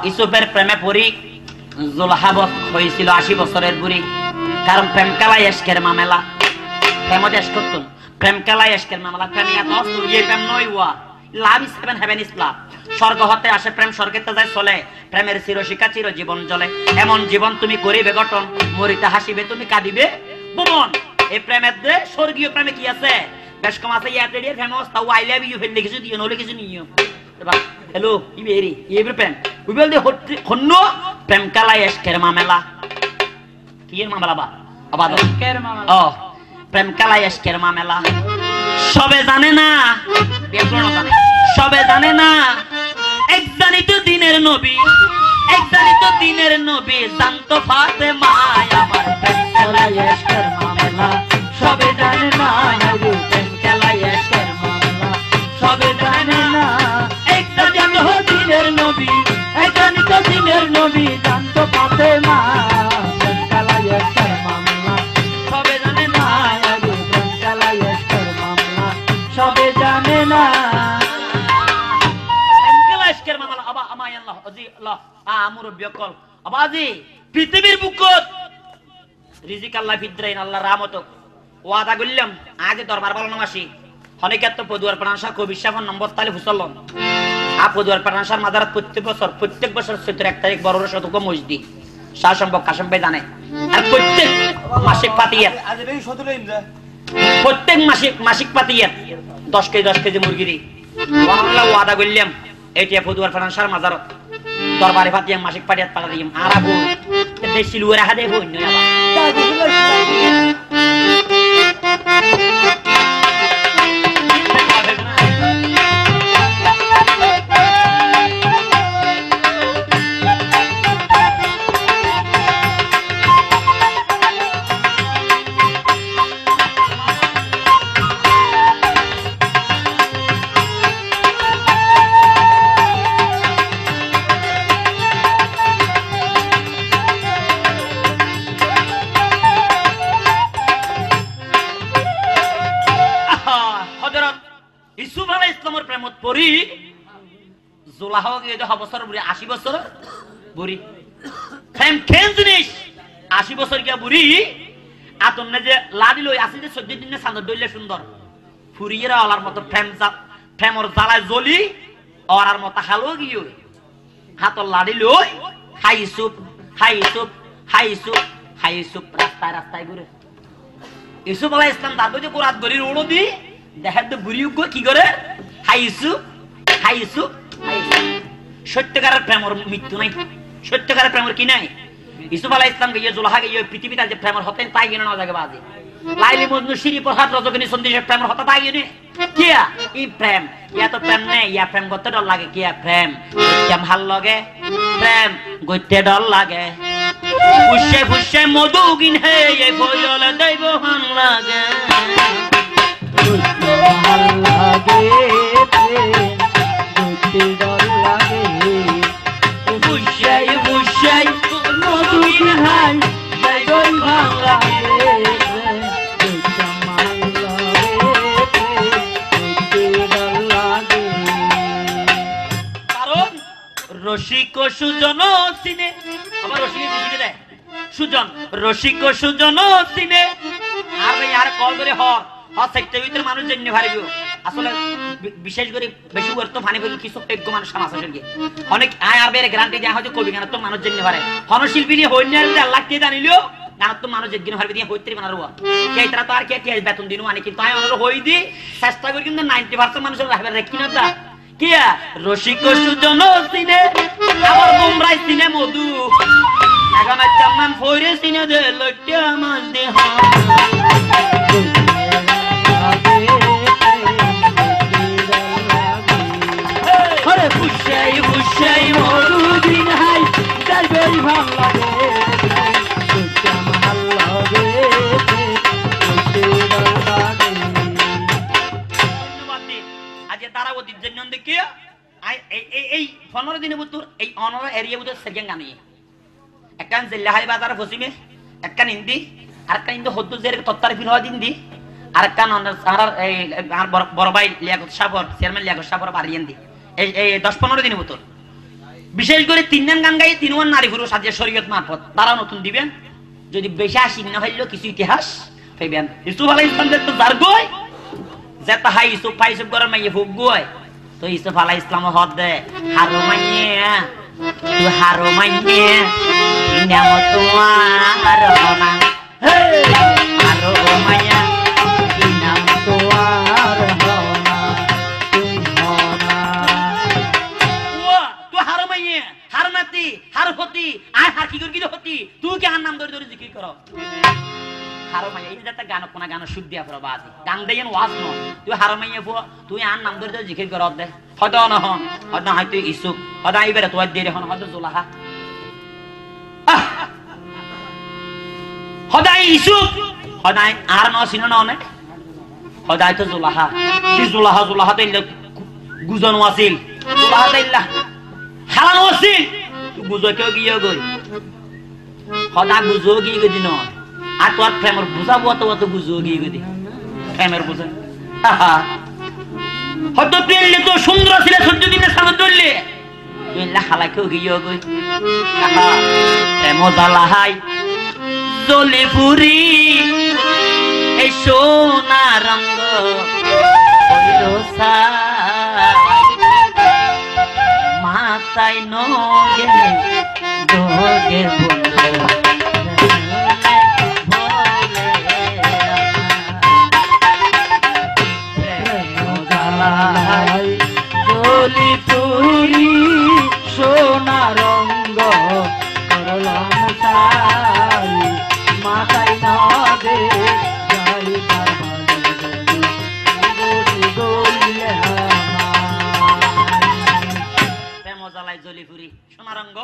ইউসুফের প্রেমে পড়ি জুলহা হয়েছিল 80 বছরের বুড়ি কারণ প্রেম কালাই এশকের মামলা প্রেম দেশ করতুন প্রেম কালাই এশকের মামলা প্রেম এত অস্তুরিয়ে প্রেম নয় ওয়া love is heaven heaven is love স্বর্গ হতে আসে প্রেম স্বর্গেতে যায় চলে প্রেমের চিরশিখা চির জীবন জ্বলে এমন জীবন তুমি করিবে গঠন মরিতে হাসিবে তুমি কাঁদিবে ভুবন এই প্রেমের দে স্বর্গীয় প্রেমে কি আছে বেশ কম আছে ইয়াতেরিয়া ফেমাস তাও আই লাভ ইউ ফেল লিখেছো দিও নলে কিছু নিও হ্যালো ইবেরি ইবে প্রেম উইবল দে হন্ন প্রেম কালাই এশকের মামলা কি এর মামলা বা আবার এশকের মামলা ও প্রেম কালাই এশকের মামলা সবে জানে না বেগুন জানে সবে জানে না একজানিত দিনের নবী একজানিত দিনের নবী জানতো ফাতেমা আমার প্রেম কালাই এশকের মামলা সবে জানে না প্রেম কালাই এশকের মামলা সবে জানে না একজানিত দিনের নবী একজানিত দিনের নবী জানতো ফাতেমা প্রেম কালাই এশকের মামলা সবে জানে না প্রেম কালাই এশকের মামলা সবে জানে না এশকের মামলা আবা আমায় আল্লাহ আজি আল্লাহ আমুর বিকল আবাজি পৃথিবীর বুকত রিজিক আল্লাহ ফিদ্রাইন আল্লাহ রহমত ওয়াদা করলাম আগে দরবার বলন মাসি হনিকাত পদুয়ার প্রাণসা কবিশাফন নম্বর তালে ফুসলন আ পদুয়ার প্রাণসার মাদারাত প্রত্যেক বছর 1 তারিখ বড় শতক মসজিদ শাহ সম্ভব কাশম ভাই জানে আর প্রত্যেক মাসিক পাতিয়াত আজ এই 17 ইমরা প্রত্যেক মাসিক পাতিয়াত 10 কেজি মুরগি দি ওয়াদা করলাম এইটা পদুয়ার প্রাণসার মাদারাত দরবারে পাতিয়া মাসিক পাতিয়াত পালা দিম আর আবু দেশি লুরা হাদে হইন না ইউসুফ আলাইহিস সালামের প্রেমত পড়ি জুলাহা গিয়ে 10 বছর বুড়ি 80 বছর বুড়ি প্রেম কেন জিনিস 80 বছর গিয়া বুড়ি আতন যে লাডি লই আসি যে 14 দিনে সান্দর দইলে সুন্দর ফুরিয়েরা আলার মতো প্রেমর জ্বালায় জ্বলি ওরার মতো হালো গিয়ে হাতর লাডি লই হাই ইউসুফ রাস্তায় ঘুরে ইউসুফ আলাইহিস সালাম তার যে কোরআন গরির উড়ো দি দেখেন তো বুড়ি কি করে হাই ইউসুফ সত্যকারের প্রেমর মৃত্যু নাই সত্যকারের প্রেমর কি নাই ইউসুফ আলাইহিস সালাম গিয়ে জুলাহা গিয়ে পৃথিবীতে যে প্রেমর হতেন তাই গিয়ে না জায়গা বাজে লাইলি মজনু শিরি প্রসাদ রজকিনী সন্দেশের প্রেমর হতা তাই গিয়ে কিয়া ই প্রেম ইয়া তো প্রেম নেই ইয়া প্রেম করতে ডর লাগে কিয়া প্রেম কেম ভাল লাগে প্রেম গইতে ডর লাগে ফুসে মধু গিন হে এই ফজল দইব হান লাগে ভাল লাগে গইতে ডর লাগে ফুসে মধু গিন হাই দইব হান লাগে রসিক সুজন সিনে আবার রসিক দিকে দেয় সুজন রসিক সুজন সিনে আর ভাই আর কল করে সেক্টর ভিতরে মানুষ জন্য ভারিব আসলে বিশেষ করে বেশি করতে ফানি বলি কিছু যোগ্য মানুষ আছে সঙ্গে অনেক আয় আর বের গ্যারান্টি দেওয়া হয় যে কবি গান তো মানুষ জন্য ভারে হনশিল্পী নিয়ে হইনি আর আল্লাহ কে জানিলিও গান তো মানুষ একদিন ভারবে দিয়ে হইতে বানার কে তারা তো আর কে বেতন দিন মানে কিন্তু আমি হই দি চেষ্টা করি কিন্তু 90% মানুষের রাখবে রেখি না তা কিয়া রসিক সুজন সিনে আবার বোমরাই সিনে মধু আগামে চামান ফইরে সিনে দে লটে আমার দেহ আরে ফুসাই মধু দিন আজ তারা অতীত জন্য দেখি এই 15 দিনের ভিতর এই অনর এরিয়া ভিতর সেকেন্ড গানি একখান জিল্লাহাই বাজার ফসিমে একখান হিন্দি আর একখান হিন্দি হদ্দু জের তত্তার ফিল হয় হিন্দি আর একখান আর বড় ভাই লিয়াকত সাফর চেয়ারম্যান লিয়াকত সাফর বাড়িয়েন দি এই 10-15 দিনের ভিতর বিশেষ করে 3 গান গাই 3 নারী পুরুষ সাজে শরীয়ত মারফত তারা নতুন দিবেন যদি বেশি আসি না হইলো কিছু ইতিহাস পাইবেন ইউসুফ আলাইহিস সালাম তো জারগই যেটা হাই ইউসুফ ফাইসুফ করে মাইয়ে ফুগই তো ইউসুফ আলাইহিস সালাম হদ দে হারো মাইয়ে তুই হারো মাইয়ে নাম তোমার হনা হে হারো মাইয়া কি নাম তোমার হনা তুই হনা ও তুই হারো মাইয়ে হারনাতি হারফতি আই হার কি করি হতি তুই কি আর নাম ধরে ধরে জিকির করো হারো মাইয়া এই যেটা গান কোনা গান সুদ দিয়া পড়া বাদি গান দেন ওয়াজ ন তুই হারো মাইয়া পো তুই আর নাম ধরে ধরে জিকির করো দে হয়তো না হন হয়তো হয়তো ইসুক হয়তো আইবারে তোর দিয়ে হন হয়তো জোলাহা হদাই ইসুক হদাই আর ন সিনো না অনেক হদাই তো জোলাহা কি জোলাহা জোলাহা তো ইল্লা গুজন ওয়াসিল জোলাহা তো ইল্লা হারান ওয়াসিল তুই গুজো কেউ গিয়ে গই হদা গুজো গিয়ে গদি ন আর তোর প্রেমের বুঝাবো তো গুজো গিয়ে গদি প্রেমের বুঝা হয়তো তুই তো সুন্দর ছিল 14 দিনের সামনে ধরলে তুই হালা কেউ গিয়ে গই প্রেম জালাহাই জলে পুরি এই সোনা রঙ মাথায় নগে দোগে জলি পুরি সোনা রঙ্গ করলাম সাই মাথায় নগে যাই মজালাই জলি পুরি সোনা রঙ্গ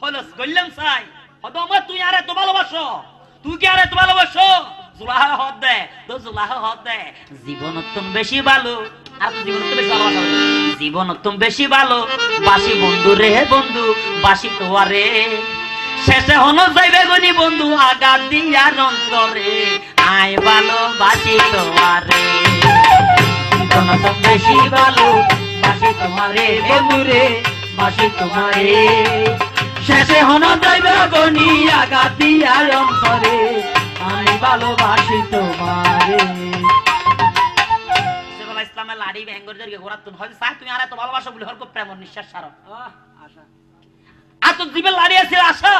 হলস গল্লাম সাই হদ আমার তুই আরে তো ভালোবাসো তুই কি আরে তো ভালোবাসো জুলাহা হদ দে তো জুলাহা হদ দে জীবন তুমি বেশি ভালো আর জীবন তুমি বেশি ভালো জীবন তুমি বেশি ভালো বাসি বন্ধু রে বন্ধু বাসি তোয়ারে শেষে হনো যাইবে গনি বন্ধু আগাত দিয়া রন্তরে আই ভালো বাসি তোয়ারে জীবন তুমি বেশি ভালো বাসি তোমারে বন্ধু রে বাসি তোমারে শেষে হনো যাইবে গনি আগাত দিয়া রন্তরে আই ভালোবাসি তোমারে ইসলামের লাড়ি ভেঙ্গরদের ঘোরা তুমি হয়তো চাই তুমি আর এত ভালোবাসো বলে হরকো প্রেম নিঃশ্বাস সারো আর তো জীবের লাড়ি আছে আশা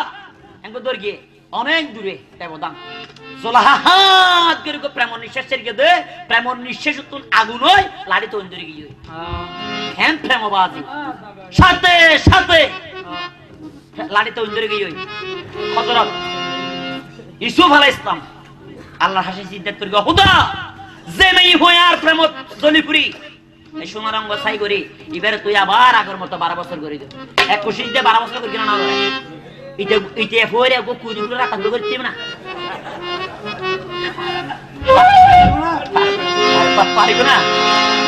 ভেঙ্গর গিয়ে অনেক দূরে দেবদান জোলাহা হাত করে প্রেম নিঃশ্বাস ছেড়ে দে প্রেম নিঃশ্বাস তুল আগুন হয় লাড়ি তো দূরে গিয়ে হ্যাঁ প্রেমবাজি সাথে সাথে লাড়ি তো দূরে গিয়ে হযরত ইউসুফ আলাইহিস সালাম আল্লাহর হাসি সিদ্ধান্ত করে হুদা যে মেই হই আর প্রেম জলিপুরি এই সোনার রঙ ছাই করি এবারে তুই আবার আগের মতো 12 বছর করে দে 21 দিয়ে 12 বছর করে কিনা না করে ইতে ইতে ফোরে গো কুইগুলো রাখা দো করতে না পারিব না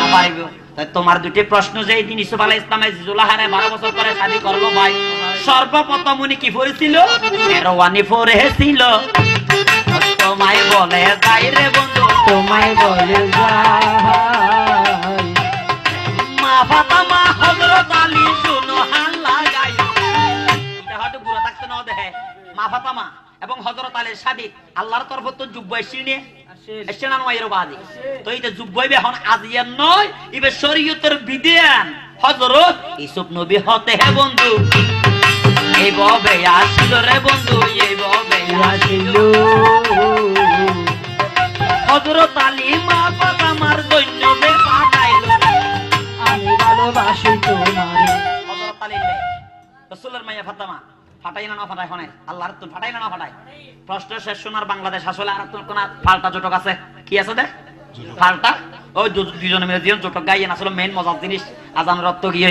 না পারিব তাই তোমার দুটি প্রশ্ন যে দিন ইউসুফ আলাইহিস সালাম জুলাহারে 12 বছর করে শাদী করলো ভাই সর্বপ্রথম উনি কি করেছিল এরওয়ানি পড়েছিল তোমায় বলে যাই রে বন্ধু তোমায় বলে যাই মা ফাতেমা হযরত আলী শুনো হাল্লা গাই এটা হয়তো গুরা থাকতে না দেখে মা ফাতেমা এবং হযরত আলীর শাদী আল্লাহর তরফ থেকে যুব্ব এসিনে এসে না নয় বাদি তো এটা যুব্বই এখন আজিয়ান নয় ইবে শরীয়তের বিধান হযরত ইউসুফ নবী হতে হে বন্ধু এই ববে আসিল রে বন্ধু এই ববে আসিল হযরত আলী মা ফাতেমার দৈন্যবে পাঠাইলো আমি ভালোবাসি তোমারে হযরত আলী রাসূলের মাইয়া ফাতেমা ফাটাই না ফাটাই হনে আল্লাহর তো ফাটাই না ফাটাই প্রশ্ন শেষ শোনার বাংলাদেশ আসলে আর তো কোন ফালটা জটক আছে কি আছে দে ফালটা ওই দুজনে মিলে দিন জটক গাইয়েন আসলে মেইন মজার জিনিস আজান রত্ত গিয়ে